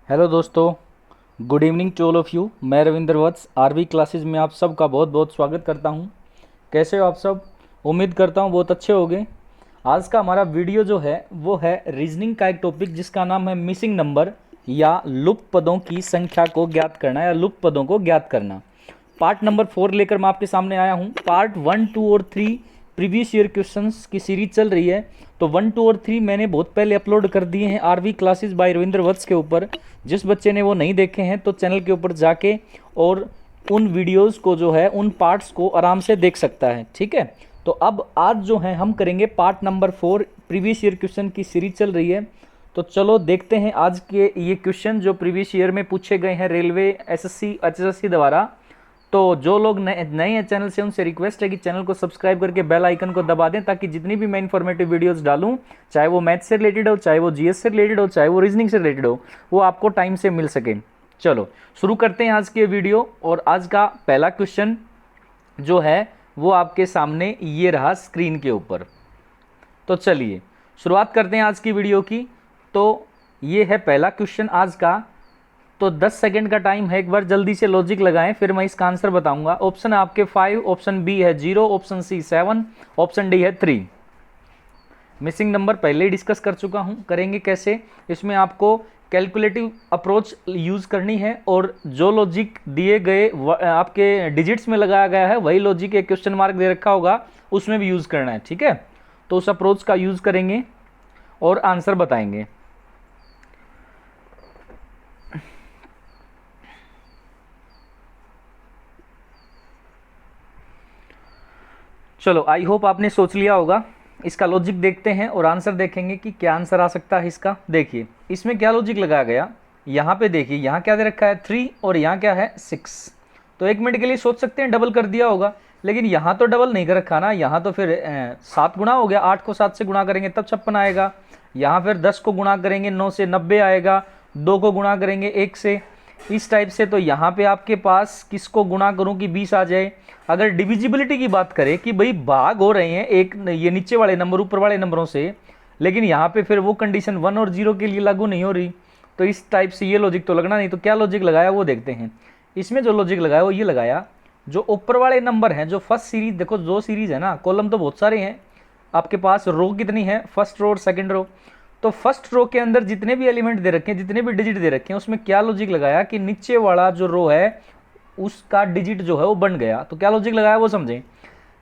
Hello दोस्तों, good evening to all of you. मैं रविंद्र वत्स RV classes में आप सबका बहुत बहुत स्वागत करता हूं। कैसे हो आप सब? उम्मीद करता हूं बहुत अच्छे होंगे। आज का हमारा वीडियो जो है वो है रीजनिंग का एक टॉपिक जिसका नाम है मिसिंग नंबर या लुप्त पदों की संख्या को ज्ञात करना या लुप्त पदों को ज्ञात करना। पार्ट नंबर 4 लेकर मैं आपके सामने आया हूँ। पार्ट 1, 2 और 3 प्रीवियस ईयर क्वेश्चंस की सीरीज चल रही है। तो 1, 2 और 3 मैंने बहुत पहले अपलोड कर दिए हैं आरवी क्लासेस बाय रविंद्र वत्स के ऊपर। जिस बच्चे ने वो नहीं देखे हैं तो चैनल के ऊपर जाके और उन वीडियोस को जो है उन पार्ट्स को आराम से देख सकता है। ठीक है, तो अब आज जो है हम करेंगे part number 4। Previous year question की सीरीज चल रही है। तो चलो देखते हैं आज के ये क्वेश्चन जो प्रीवियस ईयर में पूछे गए हैं रेलवे एसएससी एचएसएससी द्वारा। तो जो लोग नए हैं चैनल से उनसे रिक्वेस्ट है कि चैनल को सब्सक्राइब करके बेल आइकन को दबा दें ताकि जितनी भी मैं इन्फॉर्मेटिव वीडियोस डालूं, चाहे वो मैथ से रिलेटेड हो, चाहे वो जीएस से रिलेटेड हो, चाहे वो रीजनिंग से रिलेटेड हो, वो आपको टाइम से मिल सके। चलो शुरू करते हैं आज के वीडियो। और आज का पहला क्वेश्चन जो है वो आपके सामने ये रहा स्क्रीन के ऊपर। तो चलिए शुरुआत करते हैं आज की वीडियो की। तो ये है पहला क्वेश्चन आज का। तो 10 सेकंड का टाइम है, एक बार जल्दी से लॉजिक लगाएं फिर मैं इसका आंसर बताऊंगा। ऑप्शन है आपके 5, ऑप्शन बी है 0, ऑप्शन सी 7, ऑप्शन डी है 3। मिसिंग नंबर पहले ही डिस्कस कर चुका हूं। करेंगे कैसे? इसमें आपको कैलकुलेटिव अप्रोच यूज करनी है और जो लॉजिक दिए गए आपके डिजिट्स में लगाया गया है वही लॉजिक एक क्वेश्चन मार्क दे रखा होगा उसमें भी यूज करना है। ठीक है, तो उस अप्रोच का यूज करेंगे और आंसर बताएंगे। चलो आई होप आपने सोच लिया होगा। इसका लॉजिक देखते हैं और आंसर देखेंगे कि क्या आंसर आ सकता है इसका। देखिए इसमें क्या लॉजिक लगाया गया। यहाँ पे देखिए यहाँ क्या दे रखा है 3 और यहाँ क्या है 6। तो एक मिनट के लिए सोच सकते हैं डबल कर दिया होगा, लेकिन यहाँ तो डबल नहीं कर रखा ना। यहाँ तो फिर 7 गुना हो गया, 8 को 7 से गुणा करेंगे तब 56 आएगा। यहाँ फिर 10 को गुणा करेंगे 9 से 90 आएगा, 2 को गुणा करेंगे 1 से, इस टाइप से। तो यहाँ पे आपके पास किसको गुणा करूँ कि 20 आ जाए। अगर डिविजिबिलिटी की बात करें कि भाई भाग हो रहे हैं एक ये नीचे वाले नंबर ऊपर वाले नंबरों से, लेकिन यहाँ पे फिर वो कंडीशन 1 और 0 के लिए लागू नहीं हो रही। तो इस टाइप से ये लॉजिक तो लगना नहीं। तो क्या लॉजिक लगाया वो देखते हैं। इसमें जो लॉजिक लगाया वो ये लगाया, जो ऊपर वाले नंबर हैं, जो फर्स्ट सीरीज, देखो दो सीरीज है ना, कॉलम तो बहुत सारे हैं आपके पास, रो कितनी है, फर्स्ट रो और सेकंड रो। तो फर्स्ट रो के अंदर जितने भी एलिमेंट दे रखे हैं, जितने भी डिजिट दे रखे हैं, उसमें क्या लॉजिक लगाया कि नीचे वाला जो रो है उसका डिजिट जो है वो बन गया। तो क्या लॉजिक लगाया वो समझें।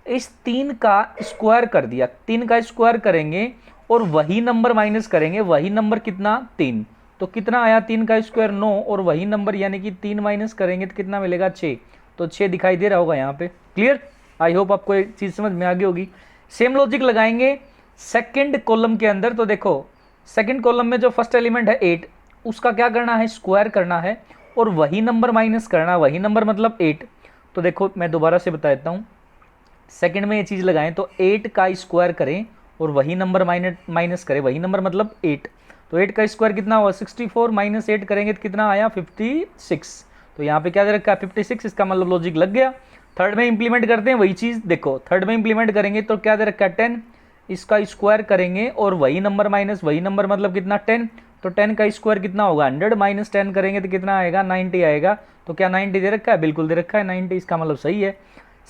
इस 3 का स्क्वायर कर दिया, 3 का स्क्वायर करेंगे और वही नंबर माइनस करेंगे। वही नंबर कितना 3, तो कितना आया 3 का स्क्वायर 9, और वही नंबर यानी कि 3 माइनस करेंगे तो कितना मिलेगा 6। तो 6 दिखाई दे रहा होगा यहाँ पे। क्लियर? आई होप आपको एक चीज़ समझ में आ गई होगी। सेम लॉजिक लगाएंगे सेकेंड कॉलम के अंदर। तो देखो सेकेंड कॉलम में जो फर्स्ट एलिमेंट है 8, उसका क्या करना है, स्क्वायर करना है और वही नंबर माइनस करना। वही नंबर मतलब 8। तो देखो मैं दोबारा से बता देता हूँ। सेकंड में ये चीज़ लगाएं तो 8 का स्क्वायर करें और वही नंबर माइनस करें। वही नंबर मतलब 8। तो 8 का स्क्वायर कितना हुआ 64, माइनस 8 करेंगे तो कितना आया 56। तो यहाँ पे क्या दे रखा है 56। इसका मतलब लॉजिक लग गया। थर्ड में इंप्लीमेंट करते हैं वही चीज़। देखो थर्ड में इंप्लीमेंट करेंगे तो क्या दे रखा है 10। इसका स्क्वायर करेंगे और वही नंबर माइनस वही नंबर मतलब कितना 10। तो 10 का स्क्वायर कितना होगा 100, माइनस 10 करेंगे तो कितना आएगा 90 आएगा। तो क्या 90 दे रखा है? बिल्कुल दे रखा है 90। इसका मतलब सही है।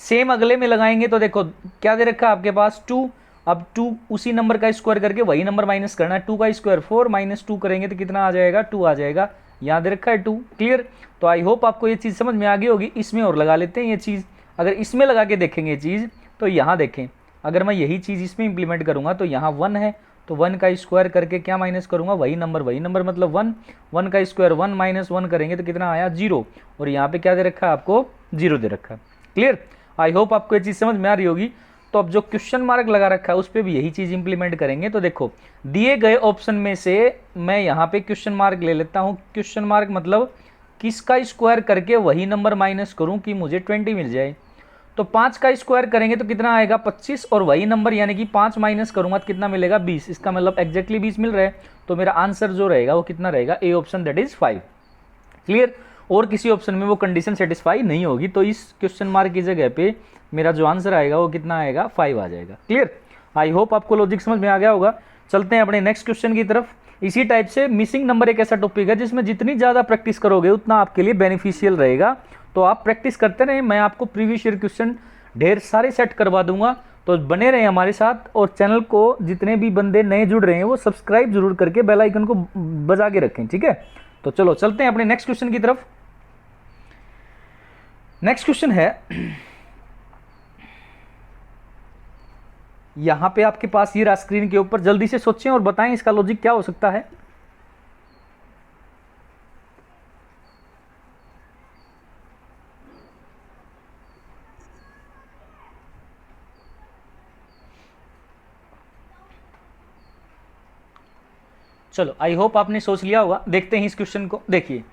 सेम अगले में लगाएंगे तो देखो क्या दे रखा है आपके पास 2। अब 2 उसी नंबर का स्क्वायर करके वही नंबर माइनस करना है। 2 का स्क्वायर 4, माइनस 2 करेंगे तो कितना आ जाएगा 2 आ जाएगा। यहाँ दे रखा है 2। क्लियर? तो आई होप आपको ये चीज़ समझ में आ गई होगी। इसमें और लगा लेते हैं ये चीज़। अगर इसमें लगा के देखेंगे ये चीज़ तो यहाँ देखें, अगर मैं यही चीज़ इसमें इंप्लीमेंट करूँगा तो यहाँ 1 है तो 1 का स्क्वायर करके क्या माइनस करूँगा वही नंबर मतलब 1। 1 का स्क्वायर 1 माइनस 1 करेंगे तो कितना आया 0। और यहाँ पे क्या दे रखा है आपको 0 दे रखा है। क्लियर? आई होप आपको ये चीज़ समझ में आ रही होगी। तो अब जो क्वेश्चन मार्क लगा रखा है उस पर भी यही चीज़ इंप्लीमेंट करेंगे। तो देखो दिए गए ऑप्शन में से मैं यहाँ पे क्वेश्चन मार्क ले लेता हूँ। क्वेश्चन मार्क मतलब किसका स्क्वायर करके वही नंबर माइनस करूँ कि मुझे 20 मिल जाए। तो 5 का स्क्वायर करेंगे तो कितना आएगा 25, और वही नंबर यानी कि 5 माइनस करूंगा तो कितना मिलेगा 20। इसका मतलब एग्जैक्टली 20 मिल रहा है। तो मेरा आंसर जो रहेगा वो कितना रहेगा, A option, that is 5। Clear? और किसी ऑप्शन में वो कंडीशन सेटिस्फाई नहीं होगी। तो इस क्वेश्चन मार्क की जगह पे मेरा जो आंसर आएगा वो कितना आएगा 5 आ जाएगा। क्लियर? आई होप आपको लॉजिक समझ में आ गया होगा। चलते हैं अपने नेक्स्ट क्वेश्चन की तरफ। इसी टाइप से मिसिंग नंबर एक ऐसा टॉपिक है जिसमें जितनी ज़्यादा प्रैक्टिस करोगे उतना आपके लिए बेनिफिशियल रहेगा। तो आप प्रैक्टिस करते रहें, मैं आपको प्रीवियस ईयर क्वेश्चन ढेर सारे सेट करवा दूंगा। तो बने रहें हमारे साथ, और चैनल को जितने भी बंदे नए जुड़ रहे हैं वो सब्सक्राइब जरूर करके बेल आइकन को बजा के रखें, ठीक है। तो चलो चलते हैं अपने नेक्स्ट क्वेश्चन की तरफ। नेक्स्ट क्वेश्चन है, यहां पे आपके पास ये रहा स्क्रीन के ऊपर, जल्दी से सोचें और बताएं इसका लॉजिक क्या हो सकता है। चलो आई होप आपने सोच लिया होगा। देखते हैं इस क्वेश्चन को। देखिए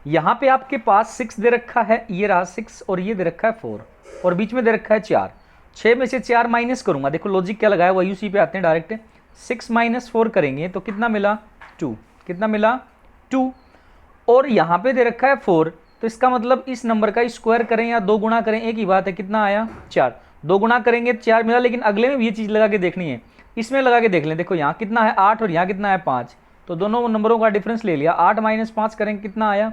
यहां पे आपके पास 6 दे रखा है, ये रहा 6, और ये दे रखा है 4, और बीच में दे रखा है 4। 6 में से 4 माइनस करूंगा, देखो लॉजिक क्या लगाया, वही उसी पे आते हैं डायरेक्ट। 6 माइनस 4 करेंगे तो कितना मिला 2, कितना मिला 2, और यहाँ पे दे रखा है 4, तो इसका मतलब इस नंबर का स्क्वायर करें या 2 गुणा करें एक ही बात है, कितना आया 4। 2 गुणा करेंगे 4 मिला, लेकिन अगले में भी ये चीज़ लगा के देखनी है, इसमें लगा के देख लें। देखो यहाँ कितना है 8 और यहाँ कितना है 5, तो दोनों नंबरों का डिफरेंस ले लिया। 8 माइनस 5 करेंगे कितना आया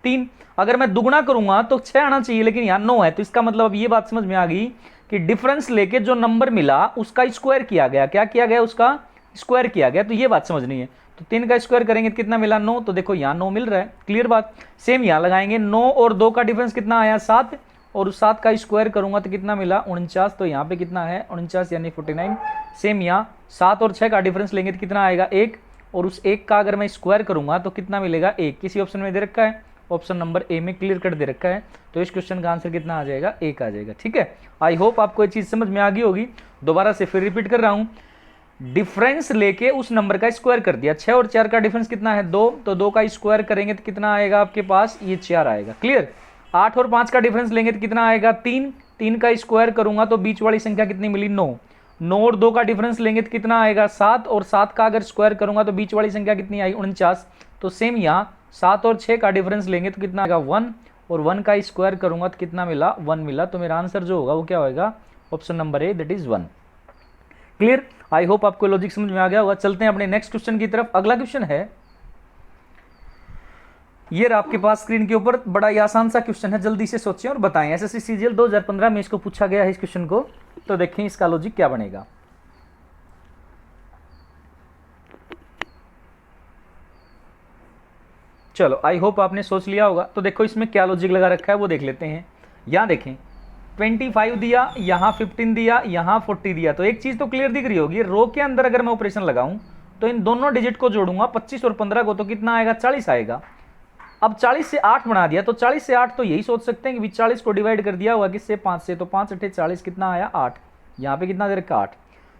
3। अगर मैं दुगुना करूंगा तो 6 आना चाहिए, लेकिन यहाँ 9 है, तो इसका मतलब अब ये बात समझ में आ गई कि डिफरेंस लेके जो नंबर मिला उसका स्क्वायर किया गया। क्या किया गया, उसका स्क्वायर किया गया, तो ये बात समझनी है। तो 3 का स्क्वायर करेंगे तो कितना मिला 9, तो देखो यहाँ 9 मिल रहा है, क्लियर बात। सेम यहाँ लगाएंगे, 9 और 2 का डिफरेंस कितना आया 7, और उस 7 का स्क्वायर करूंगा तो कितना मिला 49, तो यहाँ पे कितना है 49 यानी 49। सेम यहाँ 7 और 6 का डिफरेंस लेंगे तो कितना आएगा 1, और उस 1 का अगर मैं स्क्वायर करूंगा तो कितना मिलेगा 1। किसी ऑप्शन में दे रखा है, ऑप्शन नंबर ए में क्लियर कट दे रखा है, तो इस क्वेश्चन का आंसर कितना आ जाएगा 1 आ जाएगा, ठीक है। आई होप आपको ये चीज़ समझ में आ गई होगी। दोबारा से फिर रिपीट कर रहा हूँ, डिफरेंस लेके उस नंबर का स्क्वायर कर दिया। 6 और 4 का डिफरेंस कितना है 2, तो 2 का स्क्वायर करेंगे तो कितना आएगा आपके पास ये 4 आएगा, क्लियर। 8 और 5 का डिफरेंस लेंगे तो कितना आएगा 3, 3 का स्क्वायर करूंगा तो बीच वाली संख्या कितनी मिली 9, 9 और 2 का डिफरेंस लेंगे तो कितना आएगा 7, और 7 का अगर स्क्वायर करूंगा तो बीच वाली संख्या कितनी आई 49। तो सेम यहाँ 7 और 6 का डिफरेंस लेंगे तो कितना आएगा 1, और 1 का स्क्वायर करूंगा तो कितना मिला 1 मिला। तो मेरा आंसर जो होगा वो क्या होगा, option number A, that is 1, clear. I hope आपको लॉजिक समझ में आ गया होगा। चलते हैं अपने नेक्स्ट क्वेश्चन की तरफ। अगला क्वेश्चन है, ये आपके पास स्क्रीन के ऊपर, बड़ा ही आसान सा क्वेश्चन है, जल्दी से सोचें और बताएं। एसएससी सीजीएल 2015 में इसको पूछा गया है इस क्वेश्चन को, तो देखें इसका लॉजिक क्या बनेगा। चलो आई होप आपने सोच लिया होगा। तो देखो इसमें क्या लॉजिक लगा रखा है वो देख लेते हैं। यहाँ देखें 25 दिया, यहाँ 15 दिया, यहाँ 40 दिया, तो एक चीज तो क्लियर दिख रही होगी, रो के अंदर अगर मैं ऑपरेशन लगाऊं तो इन दोनों डिजिट को जोड़ूंगा 25 और 15 को, तो कितना आएगा 40 आएगा। अब 40 से 8 बना दिया, तो 40 से 8 तो यही सोच सकते हैं कि 40 को डिवाइड कर दिया हुआ किससे 5 से, तो 5 अठे 40 कितना आया 8। यहाँ पे कितना दे रखा 8।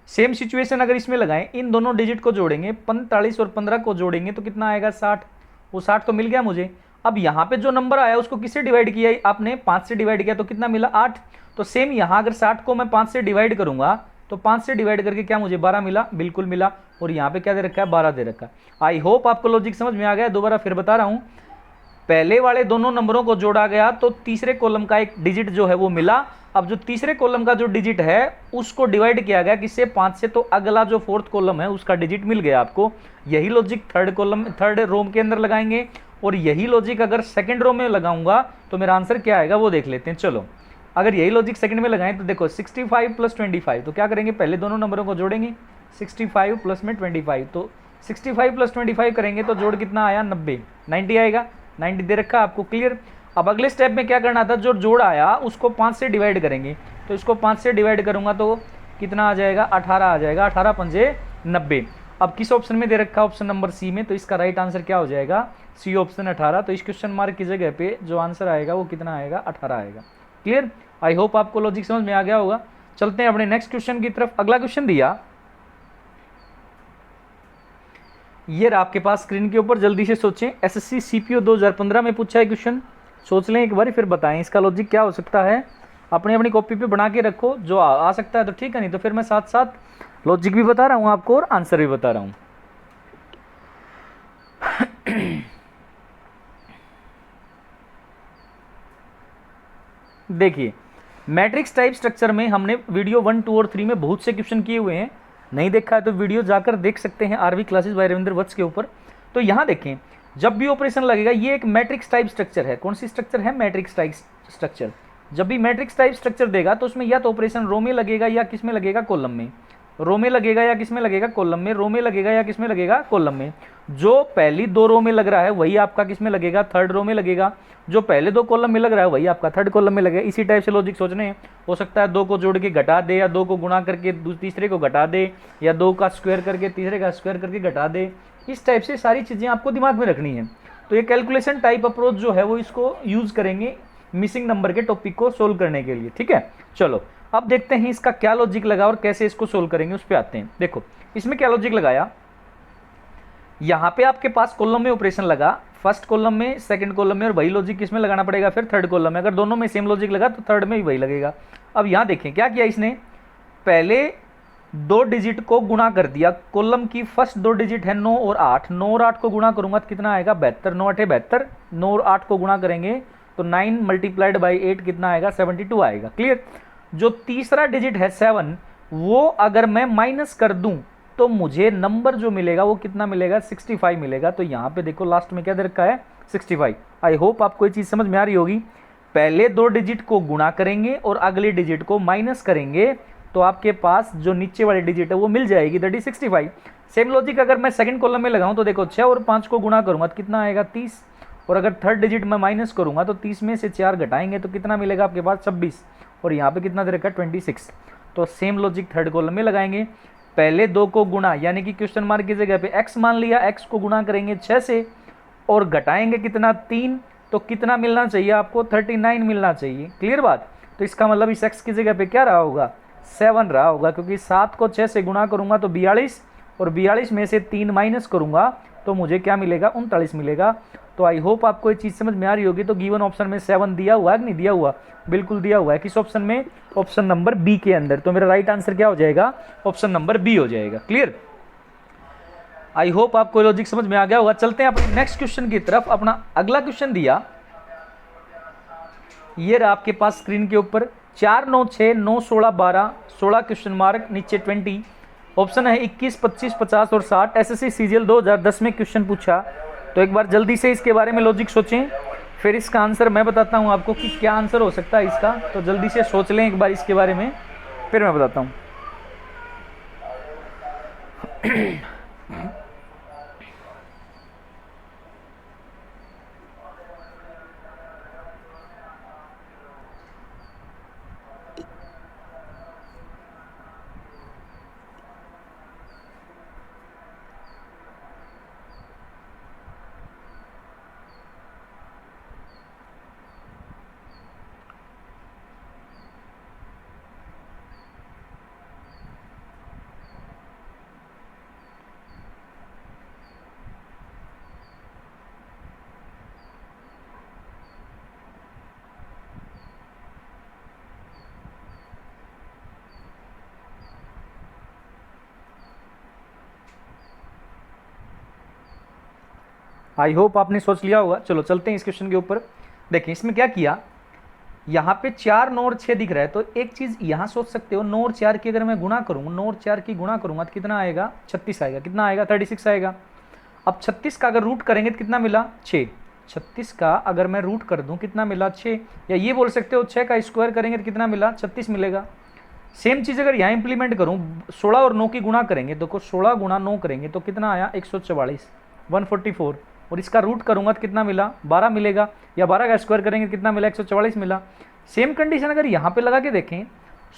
सेम सिचुएशन अगर इसमें लगाएं, इन दोनों डिजिट को जोड़ेंगे 45 और 15 को जोड़ेंगे तो कितना आएगा 60। वो 60 तो मिल गया मुझे। अब यहाँ पे जो नंबर आया उसको किससे डिवाइड किया आपने 5 से डिवाइड किया, तो कितना मिला 8। तो सेम यहाँ अगर 60 को मैं 5 से डिवाइड करूंगा तो 5 से डिवाइड करके क्या मुझे 12 मिला, बिल्कुल मिला। और यहाँ पे क्या दे रखा है 12 दे रखा है। आई होप आपको लॉजिक समझ में आ गया। दोबारा फिर बता रहा हूँ, पहले वाले दोनों नंबरों को जोड़ा गया तो तीसरे कॉलम का एक डिजिट जो है वो मिला। अब जो तीसरे कॉलम का जो डिजिट है उसको डिवाइड किया गया किससे 5 से, तो अगला जो फोर्थ कॉलम है उसका डिजिट मिल गया आपको। यही लॉजिक थर्ड रो के अंदर लगाएंगे, और यही लॉजिक अगर सेकंड रो में लगाऊंगा तो मेरा आंसर क्या आएगा वो देख लेते हैं। चलो अगर यही लॉजिक सेकंड में लगाएं तो देखो 65 प्लस 25, तो क्या करेंगे पहले दोनों नंबरों को जोड़ेंगे 65 प्लस में 25, तो 65 प्लस 25 करेंगे तो जोड़ कितना आया 90 आएगा, 90 दे रखा आपको, क्लियर। अब अगले स्टेप में क्या करना था, जो जोड़ आया उसको 5 से डिवाइड करेंगे, तो इसको 5 से डिवाइड करूंगा तो कितना आ जाएगा 18 आ जाएगा, 18 पंजे 90। अब किस ऑप्शन में दे रखा, ऑप्शन नंबर सी में, तो इसका राइट आंसर क्या हो जाएगा सी ऑप्शन 18। तो इस क्वेश्चन मार्क की जगह पे जो आंसर आएगा वो कितना आएगा 18 आएगा, क्लियर। आई होप आपको लॉजिक समझ में आ गया होगा। चलते हैं अपने नेक्स्ट क्वेश्चन की तरफ। अगला क्वेश्चन दिया ये आपके पास स्क्रीन के ऊपर, जल्दी से सोचें। एसएससी सीपीओ 2015 में पूछा है क्वेश्चन, सोच लें एक बार फिर बताएं इसका लॉजिक क्या हो सकता है। अपनी अपनी कॉपी पे बना के रखो, जो आ सकता है तो ठीक है, नहीं तो फिर मैं साथ साथ लॉजिक भी बता रहा हूं आपको और आंसर भी बता रहा हूं। देखिए मैट्रिक्स टाइप स्ट्रक्चर में हमने वीडियो 1, 2 और 3 में बहुत से क्वेश्चन किए हुए हैं। नहीं देखा है तो वीडियो जाकर देख सकते हैं आरवी क्लासेस बाय रविंद्र वत्स के ऊपर। तो यहाँ देखें, जब भी ऑपरेशन लगेगा, ये एक मैट्रिक्स टाइप स्ट्रक्चर है। कौन सी स्ट्रक्चर है? Matrix type structure. जब भी मैट्रिक्स टाइप स्ट्रक्चर देगा तो उसमें या तो ऑपरेशन रो में लगेगा या किस में लगेगा? कॉलम में। रो में लगेगा या किस में लगेगा? कॉलम में। रो में लगेगा या किस में लगेगा? कॉलम में। जो पहली दो रो में लग रहा है वही आपका किस में लगेगा? थर्ड रो में लगेगा। जो पहले दो कॉलम में लग रहा है वही आपका थर्ड कॉलम में लगेगा। इसी टाइप से लॉजिक सोचने हैं। हो सकता है दो को जोड़ के घटा दे, या दो को गुणा करके तीसरे को घटा दे, या दो का स्क्वायर करके तीसरे का स्क्वायर करके घटा दे। इस टाइप से सारी चीज़ें आपको दिमाग में रखनी है। तो ये कैलकुलेशन टाइप अप्रोच जो है वो इसको यूज़ करेंगे मिसिंग नंबर के टॉपिक को सोल्व करने के लिए। ठीक है, चलो अब देखते हैं इसका क्या लॉजिक लगा और कैसे इसको सोल्व करेंगे, उस पर आते हैं। देखो इसमें क्या लॉजिक लगाया, यहाँ पे आपके पास कॉलम में ऑपरेशन लगा, फर्स्ट कॉलम में, सेकंड कॉलम में, और वही लॉजिक किसमें लगाना पड़ेगा? फिर थर्ड कॉलम में। अगर दोनों में सेम लॉजिक लगा तो थर्ड में भी वही लगेगा। अब यहाँ देखें क्या किया इसने, पहले दो डिजिट को गुणा कर दिया। कॉलम की फर्स्ट दो डिजिट है 9 और 8। 9 और 8 को गुणा करूंगा तो कितना आएगा? 72। 9 8 72। 9 और 8 को गुणा करेंगे तो 9 मल्टीप्लाइड बाई 8 कितना आएगा? 72 आएगा। क्लियर। जो तीसरा डिजिट है 7, वो अगर मैं माइनस कर दूं तो मुझे नंबर जो मिलेगा वो कितना मिलेगा? 65 मिलेगा। तो यहाँ पे देखो लास्ट में क्या दे रखा है? 65। आई होप आपको ये चीज़ समझ में आ रही होगी। पहले दो डिजिट को गुणा करेंगे और अगले डिजिट को माइनस करेंगे तो आपके पास जो नीचे वाली डिजिट है वो मिल जाएगी, दैट इज 65। सेम लॉजिक अगर मैं सेकंड कॉलम में लगाऊं तो देखो 6 और 5 को गुणा करूंगा तो कितना आएगा? 30। और अगर थर्ड डिजिट में माइनस करूंगा तो 30 में से 4 घटाएंगे तो कितना मिलेगा आपके पास? 26। और यहाँ पे कितना दे रखा है? 26। तो सेम लॉजिक थर्ड कॉलम में लगाएंगे। पहले दो को गुणा, यानी कि क्वेश्चन मार्क की जगह पे x मान लिया, x को गुणा करेंगे 6 से और घटाएंगे कितना? 3। तो कितना मिलना चाहिए आपको? 39 मिलना चाहिए। क्लियर बात। तो इसका मतलब इस x की जगह पे क्या रहा होगा? 7 रहा होगा, क्योंकि 7 को 6 से गुणा करूंगा तो 42, और 42 में से 3 माइनस करूंगा तो मुझे क्या मिलेगा? 39 मिलेगा। तो आई होप आपको ये चीज़ समझ में आ रही होगी। तो गिवन ऑप्शन में 7 दिया हुआ है कि नहीं दिया हुआ? बिल्कुल दिया हुआ है। किस ऑप्शन में? ऑप्शन नंबर बी के अंदर। तो मेरा राइट आंसर क्या हो जाएगा? ऑप्शन नंबर बी हो जाएगा। क्लियर। आई होप आपको लॉजिक समझ में आ गया होगा। चलते हैं अपने नेक्स्ट क्वेश्चन की तरफ। अपना अगला क्वेश्चन दिया, ये रहा आपके पास स्क्रीन के ऊपर। 4 9 6 9 16 12 16 क्वेश्चन मार्क, नीचे 20। ऑप्शन है 21 25 50 और 60। एसएससी सीजीएल 2010 में क्वेश्चन पूछा। तो एक बार जल्दी से इसके बारे में लॉजिक सोचें, फिर इसका आंसर मैं बताता हूं आपको कि क्या आंसर हो सकता है इसका। तो जल्दी से सोच लें एक बार इसके बारे में, फिर मैं बताता हूं। आई होप आपने सोच लिया होगा। चलो चलते हैं इस क्वेश्चन के ऊपर। देखिए इसमें क्या किया, यहाँ पे 4 9 और 6 दिख रहा है। तो एक चीज़ यहाँ सोच सकते हो, 9 और 4 की अगर मैं गुणा करूँ, 9 और 4 की गुणा करूँगा तो कितना आएगा? 36 आएगा। कितना आएगा? 36 आएगा। अब 36 का अगर रूट करेंगे तो कितना मिला? 6। 36 का अगर मैं रूट कर दूँ कितना मिला? 6। या ये बोल सकते हो 6 का स्क्वायर करेंगे तो कितना मिला? 36 मिलेगा। सेम चीज़ अगर यहाँ इंप्लीमेंट करूँ, 16 और 9 की गुणा करेंगे, देखो 16 गुणा 9 करेंगे तो कितना आया? 144, 144। और इसका रूट करूंगा तो कितना मिला? 12 मिलेगा। या 12 का स्क्वायर करेंगे कितना मिला? 144 मिला। सेम कंडीशन अगर यहाँ पे लगा के देखें,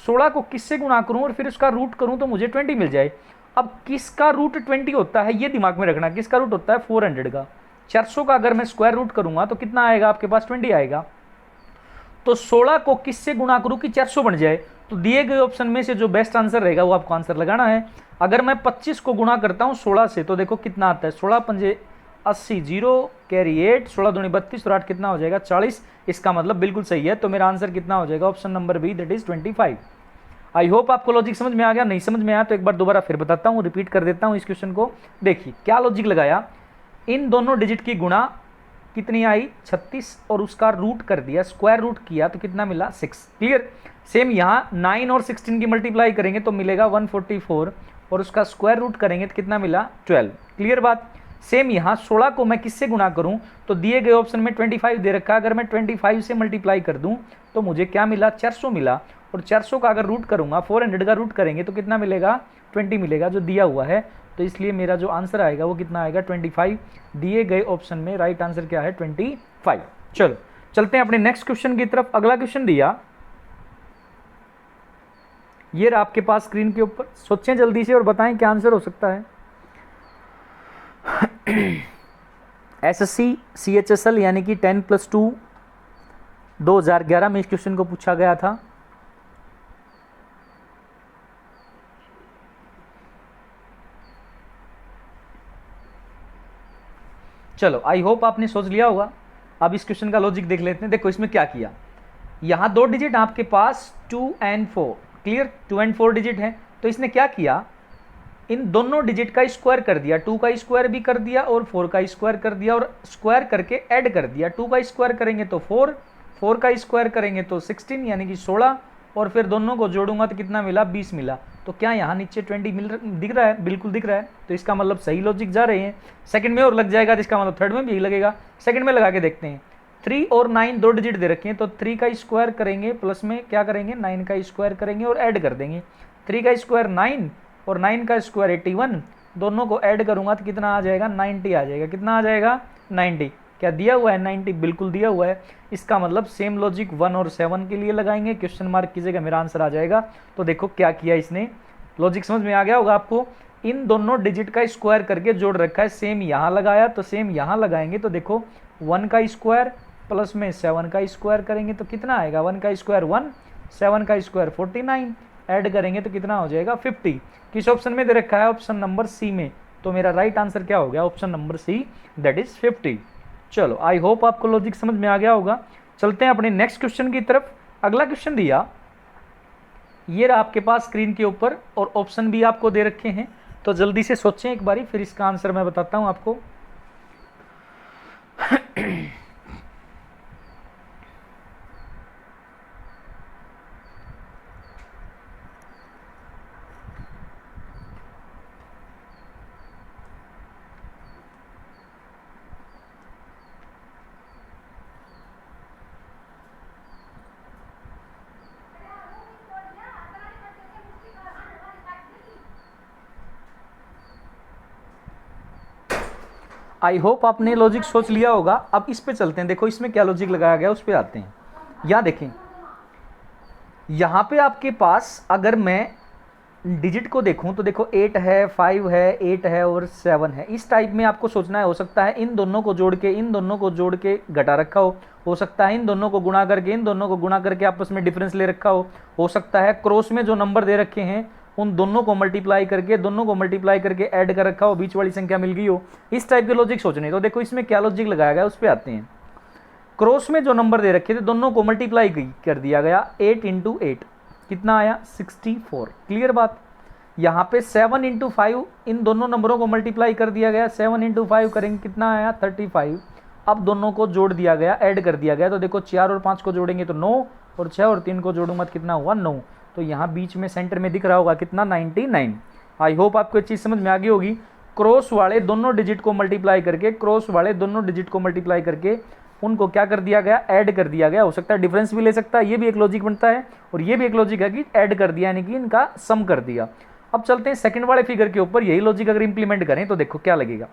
16 को किससे गुणा करूं और फिर उसका रूट करूं तो मुझे 20 मिल जाए। अब किसका रूट 20 होता है ये दिमाग में रखना। किसका रूट होता है? 400 का। 400 का अगर मैं स्क्वायर रूट करूंगा तो कितना आएगा आपके पास? 20 आएगा। तो 16 को किससे गुणा करूं कि 400 बन जाए? तो दिए गए ऑप्शन में से जो बेस्ट आंसर रहेगा वो आपको आंसर लगाना है। अगर मैं 25 को गुणा करता हूँ 16 से तो देखो कितना आता है? 16 पंजे 80, 0 कैरी 8, 16 दूनी 32 और 8 कितना हो जाएगा? 40। इसका मतलब बिल्कुल सही है। तो मेरा आंसर कितना हो जाएगा? Option number B, that is 25। I hope आपको लॉजिक समझ में आ गया। नहीं समझ में आया तो एक बार दोबारा फिर बताता हूँ, रिपीट कर देता हूँ इस क्वेश्चन को। देखिए क्या लॉजिक लगाया, इन दोनों डिजिट की गुणा कितनी आई? 36 और उसका रूट कर दिया, स्क्वायर रूट किया तो कितना मिला? 6। क्लियर। सेम यहाँ 9 और 16 की मल्टीप्लाई करेंगे तो मिलेगा 144 और उसका स्क्वायर रूट करेंगे तो कितना मिला 12। क्लियर बात। सेम यहाँ 16 को मैं किससे गुणा करूँ, तो दिए गए ऑप्शन में 25 दे रखा है, अगर मैं 25 से मल्टीप्लाई कर दूँ तो मुझे क्या मिला 400 मिला। और 400 का अगर रूट करूँगा 400 का रूट करेंगे तो कितना मिलेगा 20 मिलेगा जो दिया हुआ है। तो इसलिए मेरा जो आंसर आएगा वो कितना आएगा 25। दिए गए ऑप्शन में राइट आंसर क्या है 25। चलो चलते हैं अपने नेक्स्ट क्वेश्चन की तरफ। अगला क्वेश्चन दिया ये रहा आपके पास स्क्रीन के ऊपर, सोचें जल्दी से और बताएं क्या आंसर हो सकता है। एसएससी सीएचएसएल यानी कि 10+2 2011 में इस क्वेश्चन को पूछा गया था। चलो आई होप आपने सोच लिया होगा। अब इस क्वेश्चन का लॉजिक देख लेते हैं। देखो इसमें क्या किया, यहाँ 2 डिजिट आपके पास 2 and 4, क्लियर 2 and 4 डिजिट है। तो इसने क्या किया, इन दोनों डिजिट का स्क्वायर कर दिया, 2 का स्क्वायर भी कर दिया और 4 का स्क्वायर कर दिया और स्क्वायर करके ऐड कर दिया। 2 का स्क्वायर करेंगे तो 4, 4 का स्क्वायर करेंगे तो 16 यानी कि 16, और फिर दोनों को जोड़ूंगा तो कितना मिला 20 मिला। तो क्या यहाँ नीचे 20 दिख रहा है, बिल्कुल दिख रहा है। तो इसका मतलब सही लॉजिक जा रहे हैं। सेकंड में और लग जाएगा तो इसका मतलब थर्ड में भी यही लगेगा। सेकंड में लगा के देखते हैं। 3 और 9 2 डिजिट दे रखे हैं, तो 3 का स्क्वायर करेंगे प्लस में क्या करेंगे 9 का स्क्वायर करेंगे और ऐड कर देंगे। 3 का स्क्वायर 9 और 9 का स्क्वायर 81, दोनों को ऐड करूंगा तो कितना आ जाएगा 90 आ जाएगा। कितना आ जाएगा 90। क्या दिया हुआ है 90, बिल्कुल दिया हुआ है। इसका मतलब सेम लॉजिक 1 और 7 के लिए लगाएंगे, क्वेश्चन मार्क कीजिएगा, मेरा आंसर आ जाएगा। तो देखो क्या किया इसने, लॉजिक समझ में आ गया होगा आपको। इन दोनों डिजिट का स्क्वायर करके जोड़ रखा है, सेम यहाँ लगाया तो सेम यहाँ लगाएंगे। तो देखो 1 का स्क्वायर प्लस में 7 का स्क्वायर करेंगे तो कितना आएगा 1 का स्क्वायर 1, 7 का स्क्वायर 49, ऐड करेंगे तो कितना हो जाएगा 50। किस ऑप्शन में दे रखा है, ऑप्शन नंबर सी में। तो मेरा राइट आंसर क्या हो गया option number C, that is 50। चलो आई होप आपको लॉजिक समझ में आ गया होगा। चलते हैं अपने नेक्स्ट क्वेश्चन की तरफ। अगला क्वेश्चन दिया ये रहा आपके पास स्क्रीन के ऊपर और ऑप्शन भी आपको दे रखे हैं। तो जल्दी से सोचें एक बारी, फिर इसका आंसर मैं बताता हूं आपको। आई होप आपने लॉजिक सोच लिया होगा। अब इस पे चलते हैं, देखो इसमें क्या लॉजिक लगाया गया उस पे आते हैं। यहाँ देखें, यहाँ पे आपके पास अगर मैं डिजिट को देखूं तो देखो 8 है, 5 है, 8 है और 7 है। इस टाइप में आपको सोचना है। हो सकता है इन दोनों को जोड़ के इन दोनों को जोड़ के घटा रखा हो सकता है इन दोनों को गुणा करके इन दोनों को गुणा करके आपस में डिफरेंस ले रखा हो सकता है क्रॉस में जो नंबर दे रखे हैं उन दोनों को मल्टीप्लाई करके ऐड कर रखा हो, बीच वाली संख्या मिल गई हो। इस टाइप के लॉजिक सोचने। तो देखो इसमें क्या लॉजिक लगाया गया उस पर आते हैं। क्रॉस में जो नंबर दे रखे थे दोनों को मल्टीप्लाई कर दिया गया, 8 × 8 कितना आया 64। क्लियर बात। यहाँ पे 7 × 5 इन दोनों नंबरों को मल्टीप्लाई कर दिया गया, 7 × 5 करेंगे कितना आया 35। अब दोनों को जोड़ दिया गया, ऐड कर दिया गया। तो देखो 4 और 5 को जोड़ेंगे तो 9 और 6 और 3 को जोड़ूंगा तो कितना हुआ 9। तो यहाँ बीच में सेंटर में दिख रहा होगा कितना 99। आई होप आपको एक चीज़ समझ में आ गई होगी। क्रॉस वाले दोनों डिजिट को मल्टीप्लाई करके उनको क्या कर दिया गया, ऐड कर दिया गया। हो सकता है डिफरेंस भी ले सकता है, ये भी एक लॉजिक बनता है। और ये भी एक लॉजिक है कि ऐड कर दिया यानी कि इनका सम कर दिया। अब चलते हैं सेकंड वाले फिगर के ऊपर। यही लॉजिक अगर इंप्लीमेंट करें तो देखो क्या लगेगा।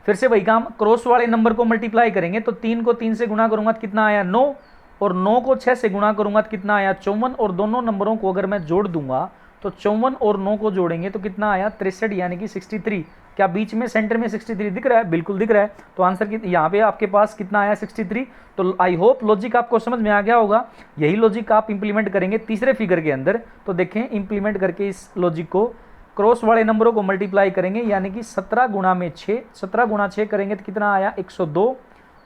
फिर से वही काम, क्रॉस वाले नंबर को मल्टीप्लाई करेंगे तो 3 को 3 से गुणा करूंगा तो कितना आया 9 और 9 को 6 से गुणा करूंगा तो कितना आया 54। और दोनों नंबरों को अगर मैं जोड़ दूंगा तो 54 और 9 को जोड़ेंगे तो कितना आया 63 यानी कि 63। क्या बीच में सेंटर में 63 दिख रहा है, बिल्कुल दिख रहा है। तो आंसर यहाँ पे आपके पास कितना आया 63। तो आई होप लॉजिक आपको समझ में आ गया होगा। यही लॉजिक आप इंप्लीमेंट करेंगे तीसरे फिगर के अंदर। तो देखें इंप्लीमेंट करके इस लॉजिक को क्रॉस वाले नंबरों को मल्टीप्लाई करेंगे यानी कि 17 गुणा में 6, 17 गुणा 6 करेंगे तो कितना आया 102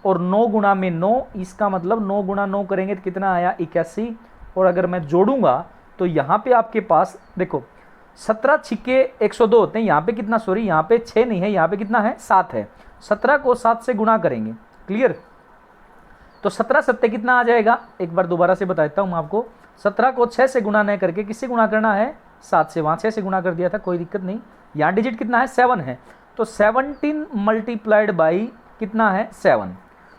और 9 गुणा में 9, इसका मतलब 9 गुणा 9 करेंगे तो कितना आया 81। और अगर मैं जोड़ूंगा तो यहाँ पे आपके पास देखो 17 छिक्के 102 होते हैं। यहाँ पे कितना, सॉरी यहाँ पे 6 नहीं है, यहाँ पे कितना है 7 है। 17 को 7 से गुणा करेंगे, क्लियर। तो 17 सत्ते कितना आ जाएगा, एक बार दोबारा से बताता हूँ मैं आपको। 17 को 6 से गुणा नहीं करके किससे गुणा करना है 7 से वहाँ 6 से गुणा कर दिया था, कोई दिक्कत नहीं। यहाँ डिजिट कितना है 7 है, तो 17 मल्टीप्लाइड बाई कितना है 7।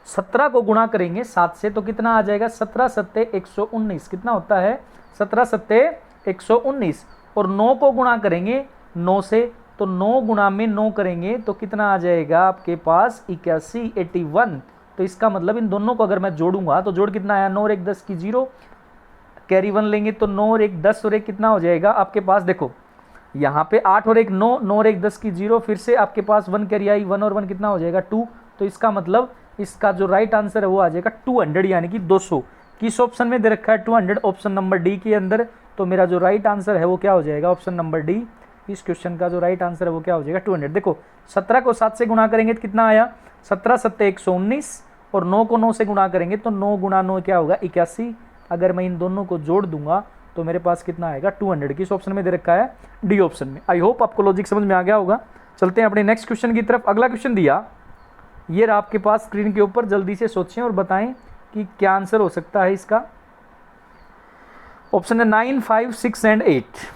17 को गुणा करेंगे 7 से तो कितना आ जाएगा 17 सत्ते 119, कितना होता है 17 सत्ते 119। और 9 को गुणा करेंगे 9 से, तो 9 गुणा में 9 करेंगे तो कितना आ जाएगा आपके पास 81 81। तो इसका मतलब इन दोनों को अगर मैं जोड़ूंगा तो जोड़ कितना आया 9 और 1 10 की 0, कैरी 1 लेंगे तो 9 और 1 10 और 1 कितना हो जाएगा आपके पास, देखो यहाँ पे 8 और 1 9, 9 और 1 10 की 0, फिर से आपके पास 1 कैरी आई, 1 और 1 कितना हो जाएगा 2। तो इसका मतलब इसका जो राइट आंसर है वो आ जाएगा 200 यानी कि 200। किस ऑप्शन में दे रखा है 200, ऑप्शन नंबर डी के अंदर। तो मेरा जो राइट आंसर है वो क्या हो जाएगा ऑप्शन नंबर डी। इस क्वेश्चन का जो राइट आंसर है वो क्या हो जाएगा 200। देखो 17 को 7 से गुणा करेंगे तो कितना आया 17 सत्ते 119, और 9 को 9 से गुणा करेंगे तो 9 गुणा 9 क्या होगा 81। अगर मैं इन दोनों को जोड़ दूंगा तो मेरे पास कितना आएगा 200। किस ऑप्शन में दे रखा है डी ऑप्शन में। आई होप आपको लॉजिक समझ में आ गया होगा। चलते हैं अपने नेक्स्ट क्वेश्चन की तरफ। अगला क्वेश्चन दिया ये रहा आपके पास स्क्रीन के ऊपर, जल्दी से सोचें और बताएं कि क्या आंसर हो सकता है इसका। ऑप्शन है 9 5 6 एंड 8।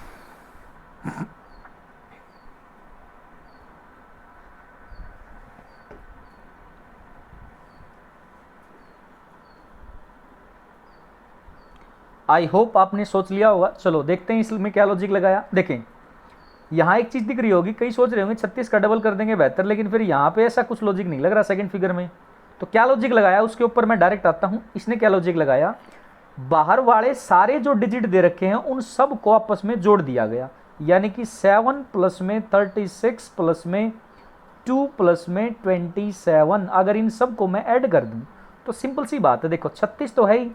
आई होप आपने सोच लिया होगा। चलो देखते हैं इसमें क्या लॉजिक लगाया। देखें यहाँ एक चीज़ दिख रही होगी, कई सोच रहे होंगे 36 का डबल कर देंगे बेहतर, लेकिन फिर यहाँ पे ऐसा कुछ लॉजिक नहीं लग रहा सेकंड फिगर में। तो क्या लॉजिक लगाया उसके ऊपर मैं डायरेक्ट आता हूँ। इसने क्या लॉजिक लगाया, बाहर वाले सारे जो डिजिट दे रखे हैं उन सब को आपस में जोड़ दिया गया, यानी कि 7 प्लस में 36 प्लस में 2 प्लस में 27। अगर इन सब को मैं ऐड कर दूं तो सिंपल सी बात है, देखो 36 तो है ही,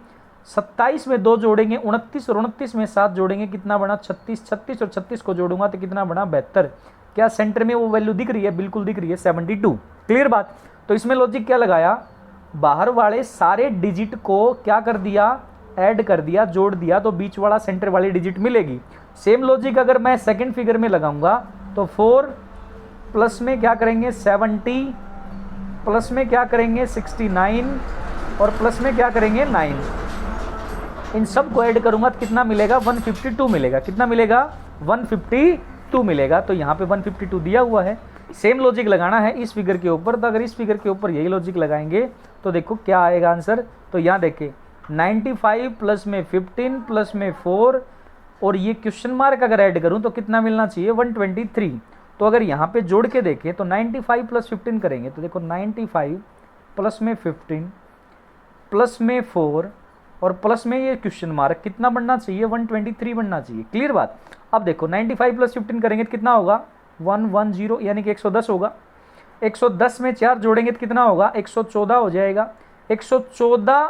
27 में 2 जोड़ेंगे 29, और 29 में 7 जोड़ेंगे कितना बना 36, 36 और 36 को जोड़ूंगा तो कितना बना 72। क्या सेंटर में वो वैल्यू दिख रही है, बिल्कुल दिख रही है 72। क्लियर बात। तो इसमें लॉजिक क्या लगाया, बाहर वाले सारे डिजिट को क्या कर दिया, ऐड कर दिया, जोड़ दिया, तो बीच वाला सेंटर वाली डिजिट मिलेगी। सेम लॉजिक अगर मैं सेकंड फिगर में लगाऊंगा तो 4 प्लस में क्या करेंगे 70, प्लस में क्या करेंगे 69, और प्लस में क्या करेंगे 9। इन सब को ऐड करूंगा तो कितना मिलेगा 152 मिलेगा। कितना मिलेगा 152 मिलेगा। तो यहाँ पे 152 दिया हुआ है। सेम लॉजिक लगाना है इस फिगर के ऊपर, तो अगर इस फिगर के ऊपर यही लॉजिक लगाएंगे तो देखो क्या आएगा आंसर। तो यहाँ देखें 95 प्लस में 15 प्लस में 4, और ये क्वेश्चन मार्क अगर ऐड करूं तो कितना मिलना चाहिए 123। तो अगर यहाँ पे जोड़ के देखें तो 95 प्लस 15 करेंगे तो देखो 95 प्लस में 15 प्लस में 4 और प्लस में ये क्वेश्चन मार्क कितना बनना चाहिए 123 बनना चाहिए। क्लियर बात। अब देखो 95 प्लस 15 करेंगे तो कितना होगा 110 यानी कि 110 होगा। 110 में 4 जोड़ेंगे तो कितना होगा 114 हो जाएगा। 114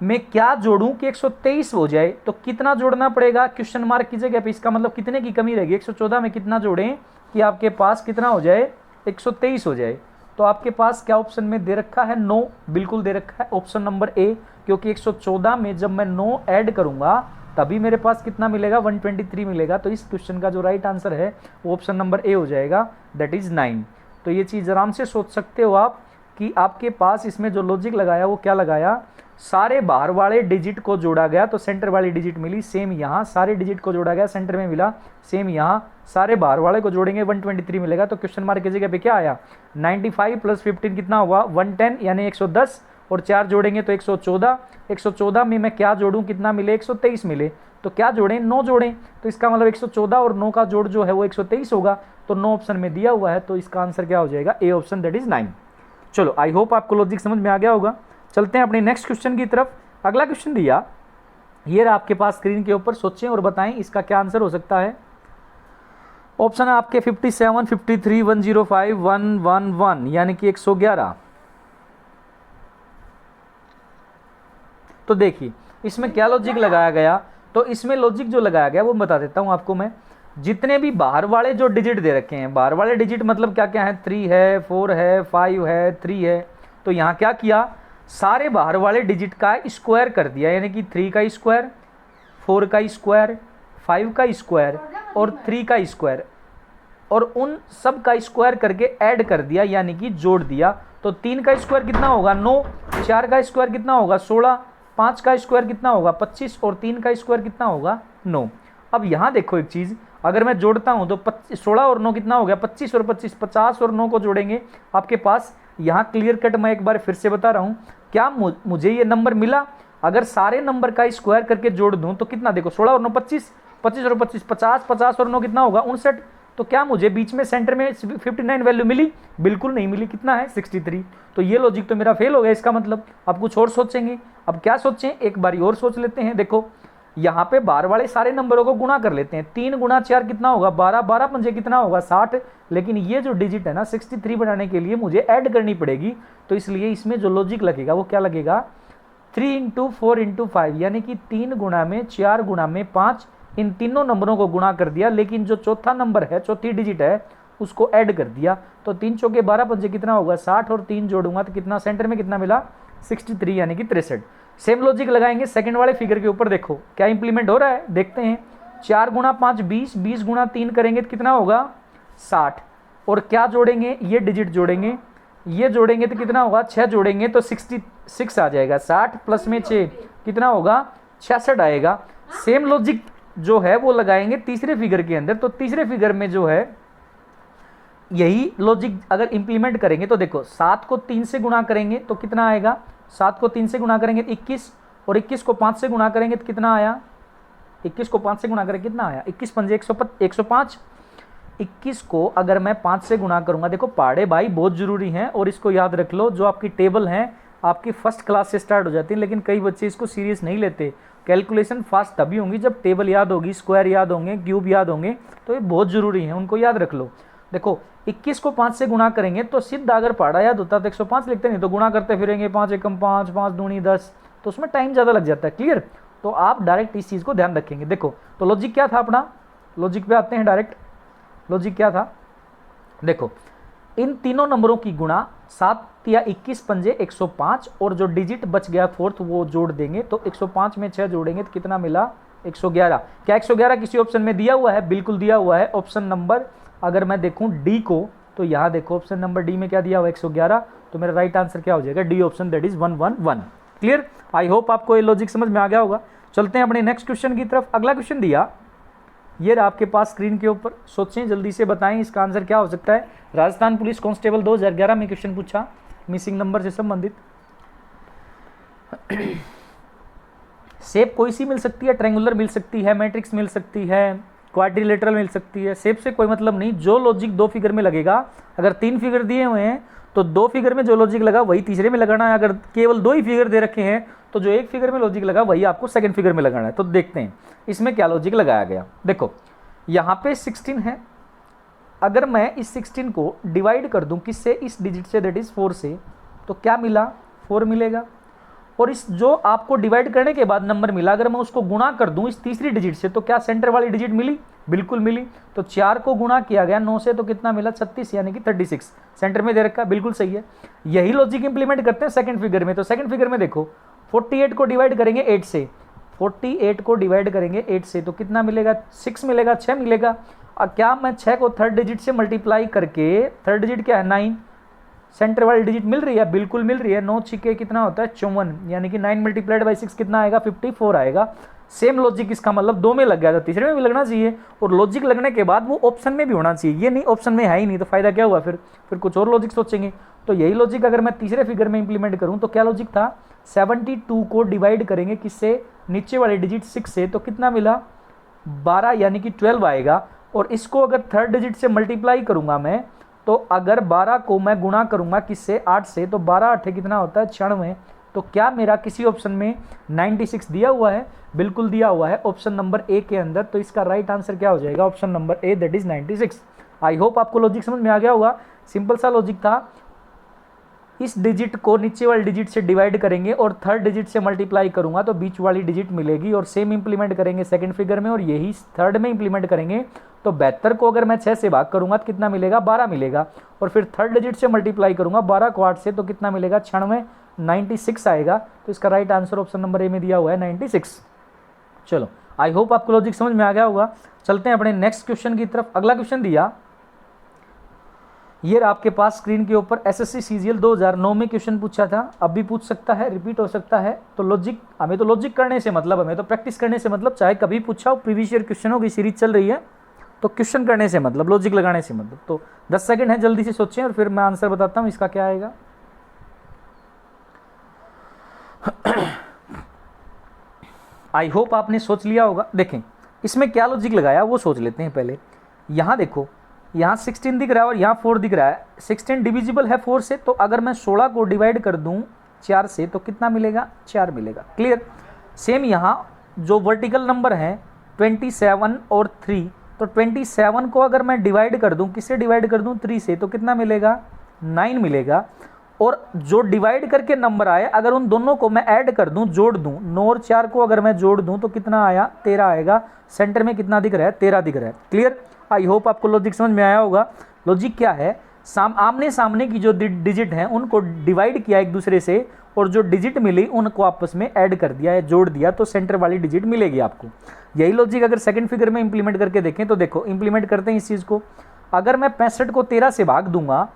में क्या जोड़ूं कि 123 हो जाए, तो कितना जोड़ना पड़ेगा क्वेश्चन मार्क की जगह पे, इसका मतलब कितने की कमी रहेगी 114 में कितना जोड़ें कि आपके पास कितना हो जाए 123 हो जाए। तो आपके पास क्या ऑप्शन में दे रखा है 9, बिल्कुल दे रखा है ऑप्शन नंबर ए, क्योंकि 114 में जब मैं 9 ऐड करूंगा तभी मेरे पास कितना मिलेगा 123 मिलेगा। तो इस क्वेश्चन का जो राइट आंसर है वो ऑप्शन नंबर ए हो जाएगा, दैट इज 9। तो ये चीज़ आराम से सोच सकते हो आप कि आपके पास इसमें जो लॉजिक लगाया वो क्या लगाया, सारे बाहर वाले डिजिट को जोड़ा गया तो सेंटर वाली डिजिट मिली। सेम यहाँ सारे डिजिट को जोड़ा गया सेंटर में मिला, सेम यहाँ सारे बाहर वाले को जोड़ेंगे 123 मिलेगा। तो क्वेश्चन मार्क की जगह पे क्या आया 95 प्लस 15 कितना हुआ 110 यानी 110, और 4 जोड़ेंगे तो 114। 114 में मैं क्या जोड़ूं कितना मिले 123 मिले। तो क्या जोड़ें 9 जोड़ें, तो इसका मतलब 114 और 9 का जोड़ जो है वो 123 होगा। तो 9 ऑप्शन में दिया हुआ है, तो इसका आंसर क्या हो जाएगा ए ऑप्शन, दैट इज 9। चलो आई होप आपको लॉजिक समझ में आ गया होगा। चलते हैं अपने नेक्स्ट क्वेश्चन की तरफ। अगला क्वेश्चन दिया ये रहा आपके पास स्क्रीन के ऊपर, सोचें और बताएं इसका क्या आंसर हो सकता है। ऑप्शन है आपके 57, 53, 105, 111 यानी कि 111। तो देखिए इसमें क्या लॉजिक लगाया गया, तो इसमें लॉजिक जो लगाया गया वो बता देता हूं आपको मैं। जितने भी बाहर वाले जो डिजिट दे रखे हैं, बाहर वाले डिजिट मतलब क्या क्या है 3 है 4 है 5 है 3 है, तो यहाँ क्या किया सारे बाहर वाले डिजिट का स्क्वायर कर दिया, यानी कि 3 का स्क्वायर, 4 का स्क्वायर, 5 का स्क्वायर और 3 का स्क्वायर, और उन सब का स्क्वायर करके ऐड कर दिया यानी कि जोड़ दिया। तो 3 का स्क्वायर कितना होगा 9, 4 का स्क्वायर कितना होगा 16, 5 का स्क्वायर कितना होगा 25 और 3 का स्क्वायर कितना होगा 9। अब यहाँ देखो एक चीज़, अगर मैं जोड़ता हूँ तो 16 और 9 कितना हो गया, 25 और 25, 50 और 9 को जोड़ेंगे आपके पास यहाँ क्लियर कट मैं एक बार फिर से बता रहा हूँ, क्या मुझे ये नंबर मिला? अगर सारे नंबर का स्क्वायर करके जोड़ दूँ तो कितना, देखो 16 और 9 25, 25 और 25 50, 50 और 9 कितना होगा 59। तो क्या मुझे बीच में सेंटर में 59 वैल्यू मिली? बिल्कुल नहीं मिली। कितना है 63। तो ये लॉजिक तो मेरा फेल हो गया। इसका मतलब अब कुछ और सोचेंगे। अब क्या सोचें, एक बारी और सोच लेते हैं। देखो यहाँ पे बार वाले सारे नंबरों को गुणा कर लेते हैं। 3 गुणा 4 कितना होगा 12, 12 पंजे कितना होगा 60। लेकिन ये जो डिजिट है ना 63 बनाने के लिए मुझे ऐड करनी पड़ेगी। तो इसलिए इसमें जो लॉजिक लगेगा वो क्या लगेगा, 3 इंटू 4 इंटू 5, यानी कि 3 गुणा में 4 गुणा में 5, इन तीनों नंबरों को गुणा कर दिया। लेकिन जो चौथा नंबर है, चौथी डिजिट है, उसको ऐड कर दिया। तो 3 चौके 12 पंजे कितना होगा 60, और 3 जोड़ूंगा तो कितना, सेंटर में कितना मिला 63, यानी कि 63। सेम लॉजिक लगाएंगे सेकंड वाले फिगर के ऊपर। देखो क्या इंप्लीमेंट हो रहा है, देखते हैं। 4 गुणा 5 20, 20 गुणा 3 करेंगे तो कितना होगा 60। और क्या जोड़ेंगे, ये डिजिट जोड़ेंगे, ये जोड़ेंगे तो कितना होगा 6 जोड़ेंगे तो 66 आ जाएगा। 60 प्लस में 6 कितना होगा 66 आएगा। सेम लॉजिक जो है वो लगाएंगे तीसरे फिगर के अंदर। तो तीसरे फिगर में जो है यही लॉजिक अगर इंप्लीमेंट करेंगे तो देखो 7 को 3 से गुणा करेंगे तो कितना आएगा, 7 को 3 से गुणा करेंगे तो 21, और 21 को 5 से गुणा करेंगे तो कितना आया, 21 को 5 से गुणा करेंगे कितना आया 21 पंजे 105। 21 को अगर मैं 5 से गुणा करूंगा, देखो पहाड़े भाई बहुत जरूरी हैं और इसको याद रख लो। जो आपकी टेबल है आपकी फर्स्ट क्लास से स्टार्ट हो जाती है, लेकिन कई बच्चे इसको सीरियस नहीं लेते। कैलकुलेशन फास्ट तभी होंगी जब टेबल याद होगी, स्क्वायर याद होंगे, क्यूब याद होंगे। तो ये बहुत जरूरी है, उनको याद रख लो। देखो 21 को 5 से गुणा करेंगे तो सीधा अगर पहाड़ा याद होता तो 105 लिखते, नहीं तो गुणा करते फिरेंगे 5 एकम 5, 5 दूनी 10, तो उसमें टाइम ज़्यादा लग जाता है। क्लियर? तो आप डायरेक्ट इस चीज़ को ध्यान रखेंगे। देखो तो लॉजिक क्या था अपना, लॉजिक पे आते हैं डायरेक्ट। लॉजिक क्या था, देखो इन तीनों नंबरों की गुणा 7 या 21 पंजे 105, और जो डिजिट बच गया फोर्थ वो जोड़ देंगे। तो 105 में 6 जोड़ेंगे तो कितना मिला 111। क्या 111 किसी ऑप्शन में दिया हुआ है? बिल्कुल दिया हुआ है। ऑप्शन नंबर अगर मैं देखूं डी को, तो यहाँ देखो ऑप्शन नंबर डी में क्या दिया हुआ है 111। तो मेरा राइट आंसर क्या हो जाएगा, D option, that is 111। Clear? I hope आपको ये लॉजिक समझ में आ गया होगा। चलते हैं अपने नेक्स्ट क्वेश्चन की तरफ। अगला क्वेश्चन दिया ये आपके पास स्क्रीन के ऊपर, सोचें जल्दी से बताएं इसका आंसर क्या हो सकता है। राजस्थान पुलिस कांस्टेबल 2011 में क्वेश्चन पूछा मिसिंग नंबर से संबंधित। शेप कोई सी मिल सकती है, ट्रायंगुलर मिल सकती है, मैट्रिक्स मिल सकती है, क्वाड्रिलेटरल मिल सकती है। शेप से कोई मतलब नहीं, जो लॉजिक 2 फिगर में लगेगा। अगर 3 फिगर दिए हुए हैं तो 2 फिगर में जो लॉजिक लगा वही तीसरे में लगाना है। अगर केवल 2 ही फिगर दे रखे हैं तो जो 1 फिगर में लॉजिक लगा वही आपको सेकंड फिगर में लगाना है। तो देखते हैं इसमें क्या लॉजिक लगाया गया। देखो यहाँ पे 16 है, अगर मैं इस 16 को डिवाइड कर दूं किससे, इस डिजिट से, दैट इज 4 से, तो क्या मिला 4 मिलेगा। और इस जो आपको डिवाइड करने के बाद नंबर मिला, अगर मैं उसको गुणा कर दूं इस तीसरी डिजिट से, तो क्या सेंटर वाली डिजिट मिली, बिल्कुल मिली। तो 4 को गुणा किया गया 9 से, तो कितना मिला 36, यानी कि 36 सेंटर में दे रखा, बिल्कुल सही है। यही लॉजिक इंप्लीमेंट करते हैं सेकंड फिगर में। तो सेकंड फिगर में देखो 48 को डिवाइड करेंगे 8 से, 48 को डिवाइड करेंगे 8 से, तो कितना मिलेगा 6 मिलेगा, 6 मिलेगा। और क्या मैं 6 को थर्ड डिजिट से मल्टीप्लाई करके, थर्ड डिजिट क्या है 9, सेंटर वाली डिजिट मिल रही है, बिल्कुल मिल रही है। 9 छिके कितना होता है 54, यानी कि 9 मल्टीप्लाइड बाई 6 कितना आएगा 54 आएगा। सेम लॉजिक इसका मतलब 2 में लग गया था, तीसरे में भी लगना चाहिए। और लॉजिक लगने के बाद वो ऑप्शन में भी होना चाहिए, ये नहीं ऑप्शन में है ही नहीं, तो फायदा क्या हुआ, फिर कुछ और लॉजिक सोचेंगे। तो यही लॉजिक अगर मैं तीसरे फिगर में इंप्लीमेंट करूं तो क्या लॉजिक था, 72 को डिवाइड करेंगे किससे, नीचे वाले डिजिट 6 से, तो कितना मिला 12, यानी कि 12 आएगा। और इसको अगर थर्ड डिजिट से मल्टीप्लाई करूंगा मैं, तो अगर 12 को मैं गुणा करूंगा किससे 8 से, तो 12 8 कितना होता है 96। तो क्या मेरा किसी ऑप्शन में 96 दिया हुआ है, बिल्कुल दिया हुआ है ऑप्शन नंबर ए के अंदर। तो इसका राइट आंसर क्या हो जाएगा, option number A, that is 96। I hope आपको लॉजिक समझ में आ गया होगा। सिंपल सा लॉजिक था, इस डिजिट को नीचे वाली डिजिट से डिवाइड करेंगे और थर्ड डिजिट से मल्टीप्लाई करूंगा तो बीच वाली डिजिट मिलेगी। और सेम इंप्लीमेंट करेंगे सेकंड फिगर में, और यही थर्ड में इंप्लीमेंट करेंगे। तो 72 को अगर मैं 6 से भाग करूंगा तो कितना मिलेगा 12 मिलेगा। और फिर थर्ड डिजिट से मल्टीप्लाई करूंगा 12 को 8 से, तो कितना मिलेगा 96, 96 आएगा। तो इसका right answer option number A में दिया हुआ है 96। चलो आई होप आपको लॉजिक समझ में आ गया होगा। चलते हैं अपने नेक्स्ट क्वेश्चन की तरफ। अगला क्वेश्चन दिया ये आपके पास स्क्रीन के ऊपर एसएससी सीजीएल 2009 में क्वेश्चन पूछा था, अब भी पूछ सकता है, रिपीट हो सकता है। तो लॉजिक, हमें तो लॉजिक करने से मतलब, हमें तो प्रैक्टिस करने से मतलब, चाहे कभी पूछा हो, प्रीवियस ईयर क्वेश्चनों की सीरीज चल रही है, तो क्वेश्चन करने से मतलब, लॉजिक लगाने से मतलब। तो 10 सेकंड है, जल्दी से सोचें और फिर मैं आंसर बताता हूँ इसका क्या आएगा। आई होप आपने सोच लिया होगा। देखें इसमें क्या लॉजिक लगाया वो सोच लेते हैं पहले। यहाँ देखो, यहाँ 16 दिख रहा है और यहाँ 4 दिख रहा है। 16 डिविजिबल है 4 से, तो अगर मैं 16 को डिवाइड कर दूँ 4 से तो कितना मिलेगा, 4 मिलेगा। क्लियर। सेम यहाँ जो वर्टिकल नंबर है 27 और 3, तो 27 को अगर मैं डिवाइड कर दूँ, किससे डिवाइड कर दूँ, 3 से, तो कितना मिलेगा, 9 मिलेगा। और जो डिवाइड करके नंबर आए, अगर उन दोनों को मैं ऐड कर दूं, जोड़ दूं, 9 और 4 को अगर मैं जोड़ दूं तो कितना आया, 13 आएगा। सेंटर में कितना दिख रहा है, 13 दिख रहा है। क्लियर। आई होप आपको लॉजिक समझ में आया होगा। लॉजिक क्या है, आमने सामने की जो डिजिट हैं उनको डिवाइड किया एक दूसरे से, और जो डिजिट मिली उनको आपस में ऐड कर दिया या जोड़ दिया, तो सेंटर वाली डिजिट मिलेगी आपको। यही लॉजिक अगर सेकंड फिगर में इंप्लीमेंट करके देखें तो देखो, इंप्लीमेंट करते हैं इस चीज़ को। अगर मैं 65 को 13 से भाग दूंगा,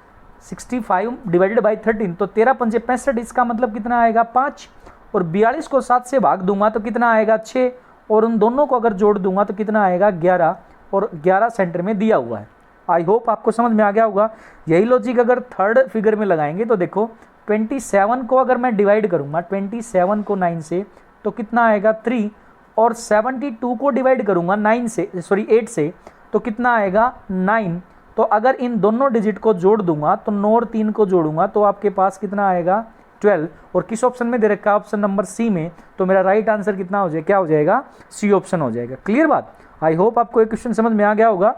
65 डिवाइडेड बाई 13, तो 13 पंजे 65, इसका मतलब कितना आएगा, 5। और 42 को 7 से भाग दूंगा तो कितना आएगा, 6। और उन दोनों को अगर जोड़ दूंगा तो कितना आएगा, 11। और 11 सेंटर में दिया हुआ है। आई होप आपको समझ में आ गया होगा। यही लॉजिक अगर थर्ड फिगर में लगाएंगे तो देखो, 27 को अगर मैं डिवाइड करूंगा, 27 को 9 से, तो कितना आएगा, 3। और 72 को डिवाइड करूंगा 8 से, तो कितना आएगा, 9। तो अगर इन दोनों डिजिट को जोड़ दूंगा, तो 9 और 3 को जोड़ूंगा तो आपके पास कितना आएगा, 12। और किस ऑप्शन में दे रखा है, ऑप्शन नंबर सी में। तो मेरा राइट आंसर कितना हो जाएगा, क्या हो जाएगा, सी ऑप्शन हो जाएगा। क्लियर बात। आई होप आपको एक क्वेश्चन समझ में आ गया होगा।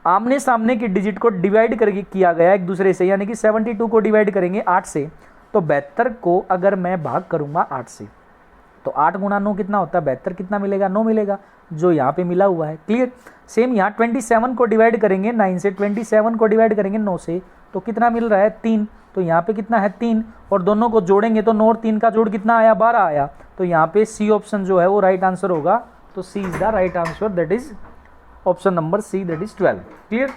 आमने सामने की डिजिट को डिवाइड करके किया गया एक दूसरे से, यानी कि 72 को डिवाइड करेंगे 8 से, तो 72 को अगर मैं भाग करूंगा 8 से, तो 8 गुणा 9 कितना होता है, 72 कितना मिलेगा, 9 मिलेगा, जो यहाँ पे मिला हुआ है। क्लियर। सेम यहाँ 27 को डिवाइड करेंगे 9 से, 27 को डिवाइड करेंगे 9 से, तो कितना मिल रहा है, 3। तो यहाँ पे कितना है, 3। और दोनों को जोड़ेंगे तो 9 और 3 का जोड़ कितना आया, 12 आया। तो यहाँ पे सी ऑप्शन जो है वो राइट आंसर होगा। तो C is the right answer, that is option number C, that is 12। Clear.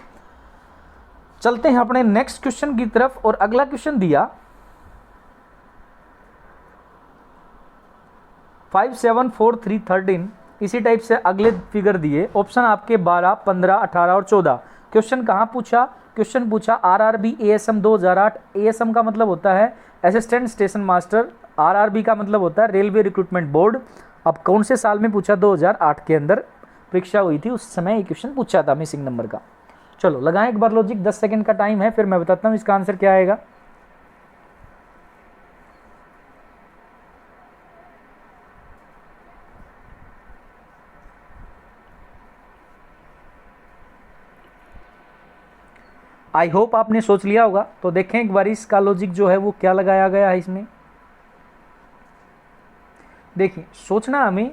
चलते हैं अपने नेक्स्ट क्वेश्चन की तरफ। और अगला क्वेश्चन दिया 5, 7, 4, 3, 13। इसी टाइप से अगले फिगर दिए, ऑप्शन आपके 12, 15, 18 और 14। क्वेश्चन कहाँ पूछा, क्वेश्चन पूछा आरआरबी एएसएम 2008। एएसएम का मतलब होता है असिस्टेंट स्टेशन मास्टर, आरआरबी का मतलब होता है रेलवे रिक्रूटमेंट बोर्ड। अब कौन से साल में पूछा, 2008 के अंदर परीक्षा हुई थी, उस समय ये क्वेश्चन पूछा था मिसिंग नंबर का। चलो लगाएं एक बार लॉजिक, 10 सेकंड का टाइम है, फिर मैं बताता हूँ इसका आंसर क्या आएगा। आई होप आपने सोच लिया होगा। तो देखें एक बार इसका लॉजिक जो है वो क्या लगाया गया है इसमें। देखिए सोचना हमें,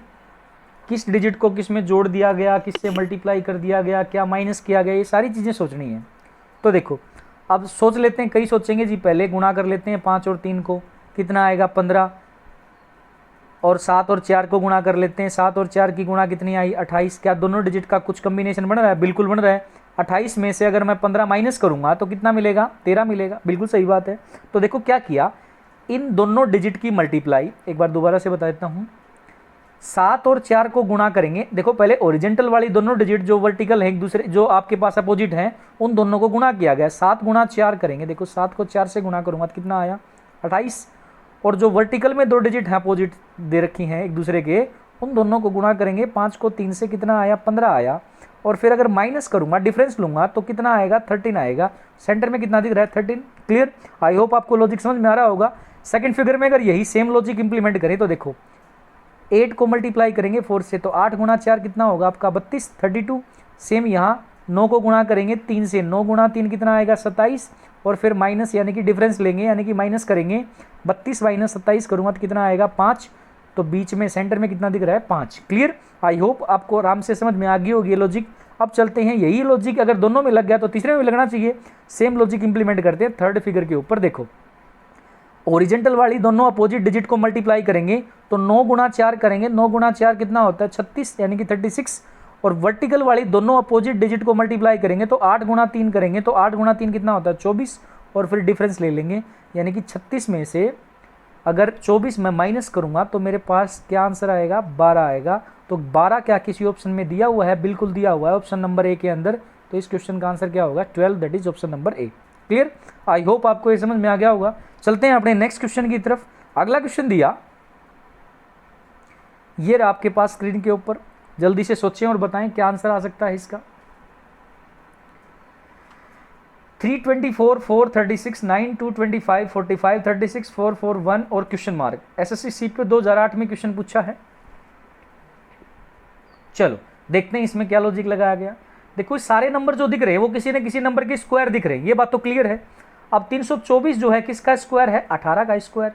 किस डिजिट को किस में जोड़ दिया गया, किससे मल्टीप्लाई कर दिया गया, क्या माइनस किया गया, ये सारी चीज़ें सोचनी है। तो देखो अब सोच लेते हैं, कई सोचेंगे जी, पहले गुणा कर लेते हैं 5 और 3 को, कितना आएगा, 15। और 7 और 4 को गुणा कर लेते हैं, 7 और 4 की गुणा कितनी आई, 28। क्या दोनों डिजिट का कुछ कम्बिनेशन बन रहा है, बिल्कुल बन रहा है। 28 में से अगर मैं 15 माइनस करूंगा तो कितना मिलेगा, 13 मिलेगा, बिल्कुल सही बात है। तो देखो क्या किया, इन दोनों डिजिट की मल्टीप्लाई, एक बार दोबारा से बता देता हूँ, 7 और 4 को गुणा करेंगे। देखो पहले ओरिजेंटल वाली दोनों डिजिट जो वर्टिकल है एक दूसरे, जो आपके पास अपोजिट हैं, उन दोनों को गुणा किया गया। 7 गुणा 4 करेंगे, देखो 7 को 4 से गुणा करूंगा तो कितना आया, 28। और जो वर्टिकल में दो डिजिट हैं अपोजिट दे रखी हैं एक दूसरे के, उन दोनों को गुणा करेंगे। 5 को 3 से कितना आया, 15 आया। और फिर अगर माइनस करूंगा, डिफरेंस लूंगा तो कितना आएगा, 13 आएगा। सेंटर में कितना दिख रहा है, 13। क्लियर। आई होप आपको लॉजिक समझ में आ रहा होगा। सेकंड फिगर में अगर यही सेम लॉजिक इंप्लीमेंट करें तो देखो 8 को मल्टीप्लाई करेंगे 4 से, तो 8 गुणा 4 कितना होगा आपका, 32, 32। सेम यहाँ 9 को गुणा करेंगे 3 से, 9 गुणा 3 कितना आएगा, 27। और फिर माइनस यानी कि डिफरेंस लेंगे, यानी कि माइनस करेंगे, 32 माइनस 27 करूँगा तो कितना आएगा, 5। तो बीच में सेंटर में कितना दिख रहा है, 5। क्लियर। आई होप आपको आराम से समझ में आ गई होगी ये लॉजिक। अब चलते हैं, यही लॉजिक अगर दोनों में लग गया तो तीसरे में भी लगना चाहिए। सेम लॉजिक इंप्लीमेंट करते हैं थर्ड फिगर के ऊपर। देखो ओरिजेंटल वाली दोनों अपोजिट डिजिट को मल्टीप्लाई करेंगे तो 9 गुणा 4 करेंगे, 9 गुणा 4 कितना होता है, 36 यानी कि 36। और वर्टिकल वाली दोनों अपोजिट डिजिट को मल्टीप्लाई करेंगे तो 8 गुणा 3 करेंगे तो 8 गुणा 3 कितना होता है 24, और फिर डिफरेंस ले लेंगे, यानी कि 36 में से अगर 24 मैं माइनस करूंगा तो मेरे पास क्या आंसर आएगा 12 आएगा। तो 12 क्या किसी ऑप्शन में दिया हुआ है, बिल्कुल दिया हुआ है ऑप्शन नंबर ए के अंदर। तो इस क्वेश्चन का आंसर क्या होगा 12, that is option number A. Clear, I hope आपको ये समझ में आ गया होगा। चलते हैं अपने नेक्स्ट क्वेश्चन की तरफ। अगला क्वेश्चन दिया ये रहा आपके पास स्क्रीन के ऊपर, जल्दी से सोचें और बताएं क्या आंसर आ सकता है इसका। 324, 436, 9, 225, 45, 36, 441 और क्वेश्चन मार्क। एसएससी सीट पे 2008 में क्वेश्चन पूछा है। चलो देखते हैं इसमें क्या लॉजिक लगाया गया। देखो सारे नंबर जो दिख रहे हैं वो किसी न किसी नंबर के स्क्वायर दिख रहे हैं, ये बात तो क्लियर है। अब 324 जो है किसका स्क्वायर है 18 का स्क्वायर,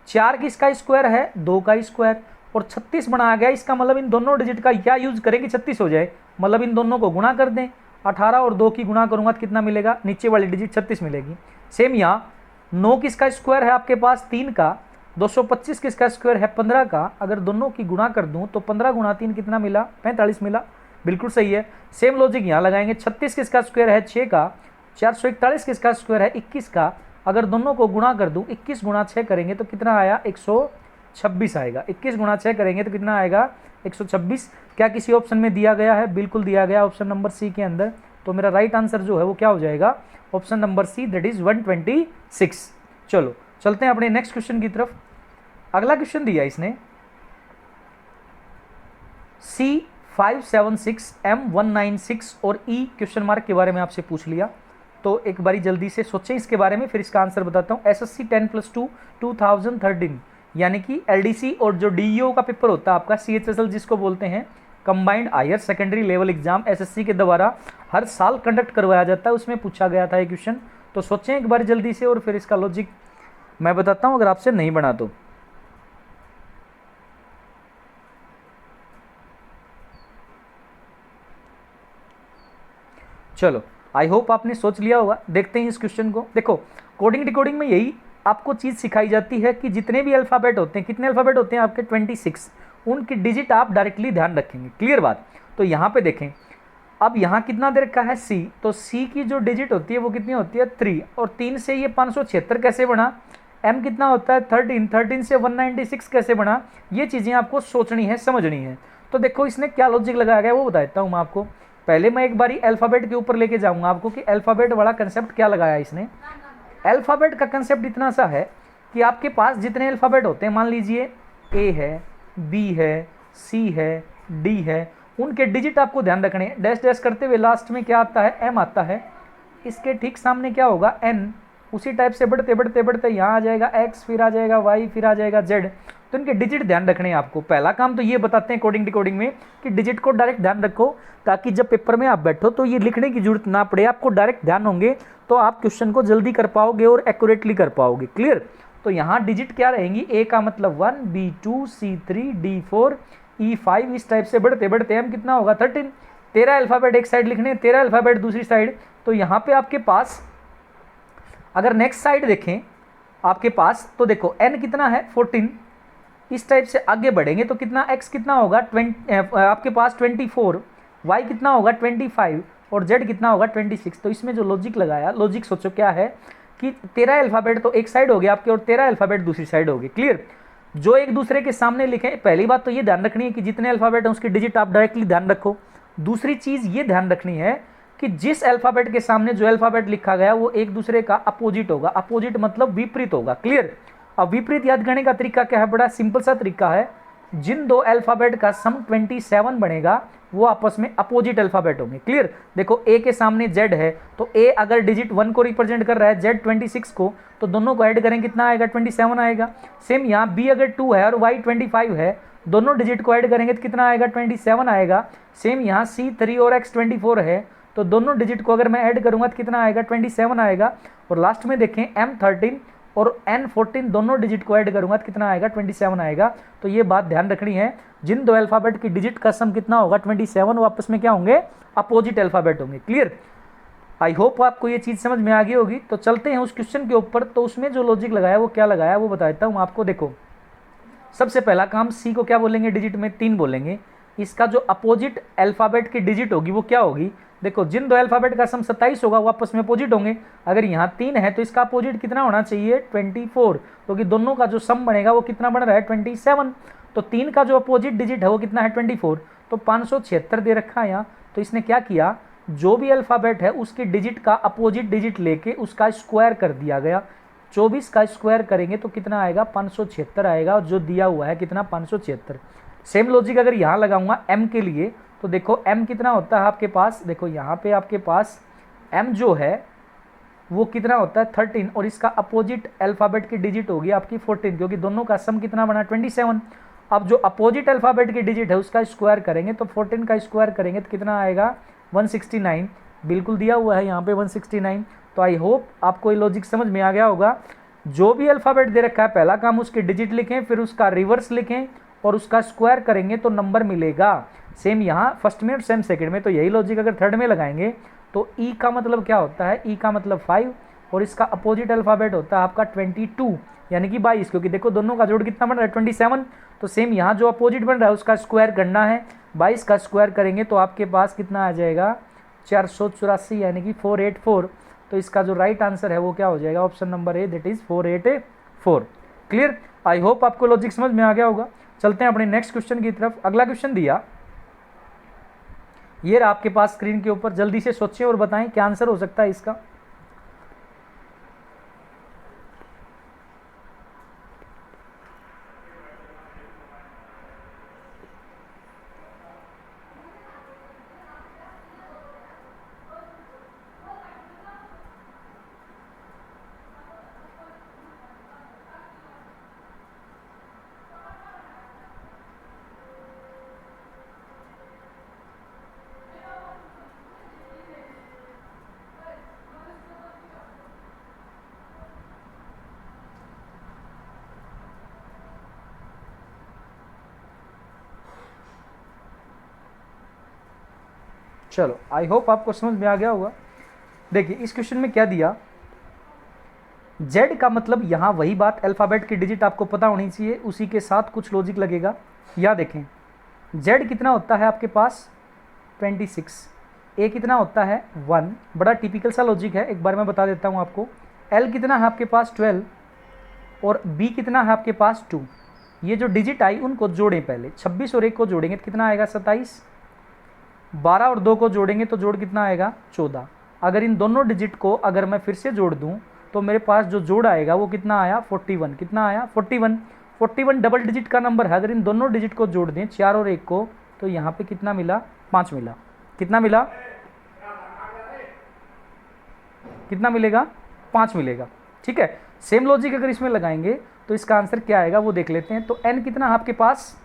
4 किसका स्क्वायर है 2 का स्क्वायर, और 36 बनाया गया। इसका मतलब इन दोनों डिजिट का क्या यूज करें कि 36 हो जाए, मतलब इन दोनों को गुणा कर दें। 18 और 2 की गुणा करूंगा तो कितना मिलेगा, नीचे वाली डिजिट 36 मिलेगी। सेम यहाँ 9 किसका स्क्वायर है आपके पास 3 का, 225 किसका स्क्वायर है 15 का, अगर दोनों की गुणा कर दूं तो 15 गुणा 3 कितना मिला 45 मिला, बिल्कुल सही है। सेम लॉजिक यहाँ लगाएंगे, 36 किसका स्क्वायर है 6 का, 441 किसका स्क्वायर है 21 का, अगर दोनों को गुणा कर दूं 21 गुणा 6 करेंगे तो कितना आया 126 आएगा। 21 गुणा 6 करेंगे तो कितना आएगा 126। क्या किसी ऑप्शन में दिया गया है, बिल्कुल दिया गया ऑप्शन नंबर सी के अंदर। तो मेरा राइट आंसर जो है वो क्या हो जाएगा option number C, that is 126। चलो चलते हैं अपने नेक्स्ट क्वेश्चन की तरफ। अगला क्वेश्चन दिया इसने C576, M196 और E क्वेश्चन मार्क के बारे में आपसे पूछ लिया। तो एक बारी जल्दी से सोचें इसके बारे में, फिर इसका आंसर बताता हूँ। SSC 10+2 2013 यानी कि LDC और जो DEO का पेपर होता है आपका CHSL जिसको बोलते हैं, combined higher secondary level exam, SSC के द्वारा हर साल कंडक्ट करवाया जाता है, उसमें पूछा गया था ये क्वेश्चन। तो सोचें एक बार जल्दी से और फिर इसका लॉजिक मैं बताता हूँ अगर आपसे नहीं बना तो। चलो आई होप आपने सोच लिया होगा। देखते हैं इस क्वेश्चन को। देखो कोडिंग डिकोडिंग में यही आपको चीज़ सिखाई जाती है कि जितने भी अल्फ़ाबेट होते हैं, कितने अल्फ़ाबेट होते हैं आपके 26, उनकी डिजिट आप डायरेक्टली ध्यान रखेंगे। क्लियर बात। तो यहाँ पे देखें, अब यहाँ कितना दे रखा है C, तो C की जो डिजिट होती है वो कितनी होती है 3, और 3 से ये 576 कैसे बना, M कितना होता है 13, 13 से 196 कैसे बना, ये चीज़ें आपको सोचनी है, समझनी है। तो देखो इसने क्या लॉजिक लगाया गया वो बताता हूँ मैं आपको। पहले मैं एक बारी अल्फ़ाबेट के ऊपर लेके जाऊँगा आपको कि अल्फ़ाबेट वाला कंसेप्ट क्या लगाया इसने। अल्फ़ाबेट का कंसेप्ट इतना सा है कि आपके पास जितने अल्फ़ाबेट होते हैं, मान लीजिए A है, B है, C है, D है, उनके डिजिट आपको ध्यान रखने हैं। डैश डैश करते हुए लास्ट में क्या आता है M आता है, इसके ठीक सामने क्या होगा N, उसी टाइप से बढ़ते बढ़ते बढ़ते यहाँ आ जाएगा X, फिर आ जाएगा Y, फिर आ जाएगा Z। तो इनके डिजिट ध्यान रखने हैं आपको। पहला काम तो ये बताते हैं कोडिंग डिकोडिंग में कि डिजिट को डायरेक्ट ध्यान रखो, ताकि जब पेपर में आप बैठो तो ये लिखने की जरूरत ना पड़े, आपको डायरेक्ट ध्यान होंगे तो आप क्वेश्चन को जल्दी कर पाओगे और एक्यूरेटली कर पाओगे। क्लियर। तो यहाँ डिजिट क्या रहेंगी, A का मतलब 1, B2, C3, D4, E5, इस टाइप से बढ़ते बढ़ते M कितना होगा 13। 13 अल्फ़ाबेट एक साइड लिखने, 13 अल्फ़ाबेट दूसरी साइड। तो यहाँ पे आपके पास अगर नेक्स्ट साइड देखें आपके पास, तो देखो N कितना है 14, इस टाइप से आगे बढ़ेंगे तो कितना X कितना होगा 20, आपके पास 24, Y कितना होगा 25 और Z कितना होगा 26। तो इसमें जो लॉजिक लगाया, लॉजिक सोचो क्या है कि 13 अल्फ़ाबेट तो एक साइड हो गया आपके और 13 अल्फ़ाबेट दूसरी साइड हो गई। क्लियर। जो एक दूसरे के सामने लिखें, पहली बात तो ये ध्यान रखनी है कि जितने अल्फ़ाबेट हैं उसकी डिजिट आप डायरेक्टली ध्यान रखो। दूसरी चीज़ ये ध्यान रखनी है कि जिस अल्फ़ाबेट के सामने जो अल्फ़ाबेट लिखा गया वो एक दूसरे का अपोजिट होगा। अपोजिट मतलब विपरीत होगा। क्लियर। अब विपरीत याद करने का तरीका क्या है, बड़ा सिंपल सा तरीका है। जिन दो अल्फ़ाबेट का सम 27 बनेगा वो आपस में अपोजिट अल्फ़ाबेट होंगे। क्लियर। देखो A के सामने Z है तो A अगर डिजिट 1 को रिप्रेजेंट कर रहा है, Z 26 को, तो दोनों को ऐड करें कितना आएगा 27 आएगा। सेम यहाँ B अगर 2 है और Y 25 है, दोनों डिजिट को ऐड करेंगे तो कितना आएगा 27 आएगा। सेम यहाँ C 3 और X 24 है, तो दोनों डिजिट को अगर मैं ऐड करूँगा तो कितना आएगा 27 आएगा। और लास्ट में देखें M 13 और N 14 दोनों डिजिट को ऐड करूंगा तो कितना आएगा 27 आएगा। तो ये बात ध्यान रखनी है, जिन दो अल्फ़ाबेट की डिजिट का सम कितना होगा 27, वो आपस में क्या होंगे अपोजिट अल्फ़ाबेट होंगे। क्लियर। आई होप आपको ये चीज़ समझ में आ गई होगी। तो चलते हैं उस क्वेश्चन के ऊपर। तो उसमें जो लॉजिक लगाया वो क्या लगाया वो बताता हूँ आपको। देखो सबसे पहला काम, C को क्या बोलेंगे डिजिट में 3 बोलेंगे। इसका जो अपोजिट अल्फ़ाबेट की डिजिट होगी वो क्या होगी। देखो जिन दो अल्फ़ाबेट का सम 27 होगा वो आपस में अपोजिट होंगे। अगर यहाँ 3 है तो इसका अपोजिट कितना होना चाहिए 24, क्योंकि दोनों का जो सम बनेगा वो कितना बन रहा है 27। तो 3 का जो अपोजिट डिजिट है वो कितना है 24, तो 576 दे रखा है यहाँ। तो इसने क्या किया, जो भी अल्फ़ाबेट है उसके डिजिट का अपोजिट डिजिट लेके उसका स्क्वायर कर दिया गया। 24 का स्क्वायर करेंगे तो कितना आएगा 576 आएगा, और जो दिया हुआ है कितना 576। सेम लॉजिक अगर यहाँ लगाऊंगा m के लिए, तो देखो m कितना होता है आपके पास, देखो यहाँ पे आपके पास m जो है वो कितना होता है 13, और इसका अपोजिट अल्फ़ाबेट की डिजिट होगी आपकी 14, क्योंकि दोनों का सम कितना बना 27। अब जो अपोजिट अल्फ़ाबेट की डिजिट है उसका स्क्वायर करेंगे तो 14 का स्क्वायर करेंगे तो कितना आएगा 169, बिल्कुल दिया हुआ है यहाँ पे 169। तो आई होप आपको ये लॉजिक समझ में आ गया होगा। जो भी अल्फ़ाबेट दे रखा है पहला काम उसके डिजिट लिखें, फिर उसका रिवर्स लिखें और उसका स्क्वायर करेंगे तो नंबर मिलेगा। सेम यहाँ फर्स्ट में और सेम सेकंड में, तो यही लॉजिक अगर थर्ड में लगाएंगे तो ई का मतलब क्या होता है, ई का मतलब 5, और इसका अपोजिट अल्फ़ाबेट होता है आपका 22 यानी कि 22, क्योंकि देखो दोनों का जोड़ कितना बन रहा है 27। तो सेम यहाँ जो अपोजिट बन रहा है उसका स्क्वायर करना है, 22 का स्क्वायर करेंगे तो आपके पास कितना आ जाएगा 484 यानी कि 484। तो इसका जो राइट आंसर है वो क्या हो जाएगा, option number A, that is 484। Clear, I hope आपको लॉजिक समझ में आ गया होगा। चलते हैं अपने नेक्स्ट क्वेश्चन की तरफ। अगला क्वेश्चन दिया ये रहा आपके पास स्क्रीन के ऊपर, जल्दी से सोचें और बताएं क्या आंसर हो सकता है इसका। चलो आई होप आपको समझ में आ गया होगा। देखिए इस क्वेश्चन में क्या दिया, Z का मतलब यहाँ वही बात, अल्फ़ाबेट की डिजिट आपको पता होनी चाहिए, उसी के साथ कुछ लॉजिक लगेगा। या देखें Z कितना होता है आपके पास 26, A कितना होता है 1, बड़ा टिपिकल सा लॉजिक है, एक बार मैं बता देता हूँ आपको। L कितना है आपके पास 12, और B कितना है आपके पास 2। ये जो डिजिट आई उनको जोड़ें पहले, 26 और 1 को जोड़ेंगे तो कितना आएगा 27, 12 और 2 को जोड़ेंगे तो जोड़ कितना आएगा 14। अगर इन दोनों डिजिट को अगर मैं फिर से जोड़ दूं तो मेरे पास जो जोड़ आएगा वो कितना आया 41, कितना आया 41 डबल डिजिट का नंबर है। अगर इन दोनों डिजिट को जोड़ दें 4 और 1 को तो यहाँ पे कितना मिला 5 मिला, कितना मिला, कितना मिलेगा 5 मिलेगा। ठीक है, सेम लॉजिक अगर इसमें लगाएंगे तो इसका आंसर क्या आएगा वो देख लेते हैं। तो n कितना है आपके पास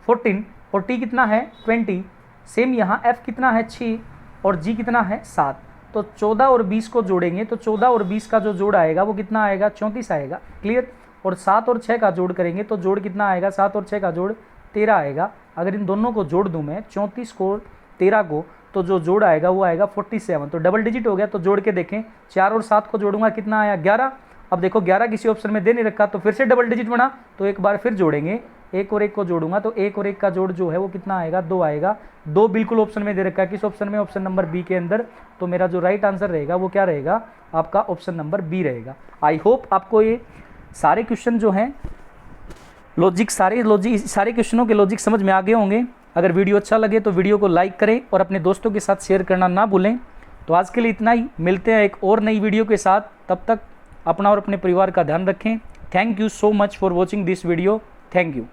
14 और t कितना है 20। सेम यहाँ f कितना है 6 और g कितना है 7। तो 14 और 20 को जोड़ेंगे तो 14 और 20 का जो जोड़ आएगा वो कितना आएगा 34 आएगा। क्लियर, और 7 और 6 का जोड़ करेंगे तो जोड़ कितना आएगा, 7 और 6 का जोड़ 13 आएगा। अगर इन दोनों को जोड़ दूँ मैं 34 को 13 को, तो जो जोड़ आएगा वो आएगा 47। तो डबल डिजिट हो गया। तो जोड़ के देखें 4 और 7 को जोड़ूंगा कितना आया 11। अब देखो 11 किसी ऑप्शन में दे नहीं रखा तो फिर से डबल डिजिट बना, तो एक बार फिर जोड़ेंगे, 1 और 1 को जोड़ूंगा तो 1 और 1 का जोड़ जो है वो कितना आएगा 2 आएगा। 2 बिल्कुल ऑप्शन में दे रखा है, किस ऑप्शन में, ऑप्शन नंबर बी के अंदर। तो मेरा जो राइट आंसर रहेगा वो क्या रहेगा आपका, ऑप्शन नंबर बी रहेगा। आई होप आपको ये सारे क्वेश्चन जो हैं लॉजिक, सारे क्वेश्चनों के लॉजिक समझ में आ गए होंगे। अगर वीडियो अच्छा लगे तो वीडियो को लाइक करें और अपने दोस्तों के साथ शेयर करना ना भूलें। तो आज के लिए इतना ही, मिलते हैं एक और नई वीडियो के साथ। तब तक अपना और अपने परिवार का ध्यान रखें। Thank you so much for watching this video. Thank you.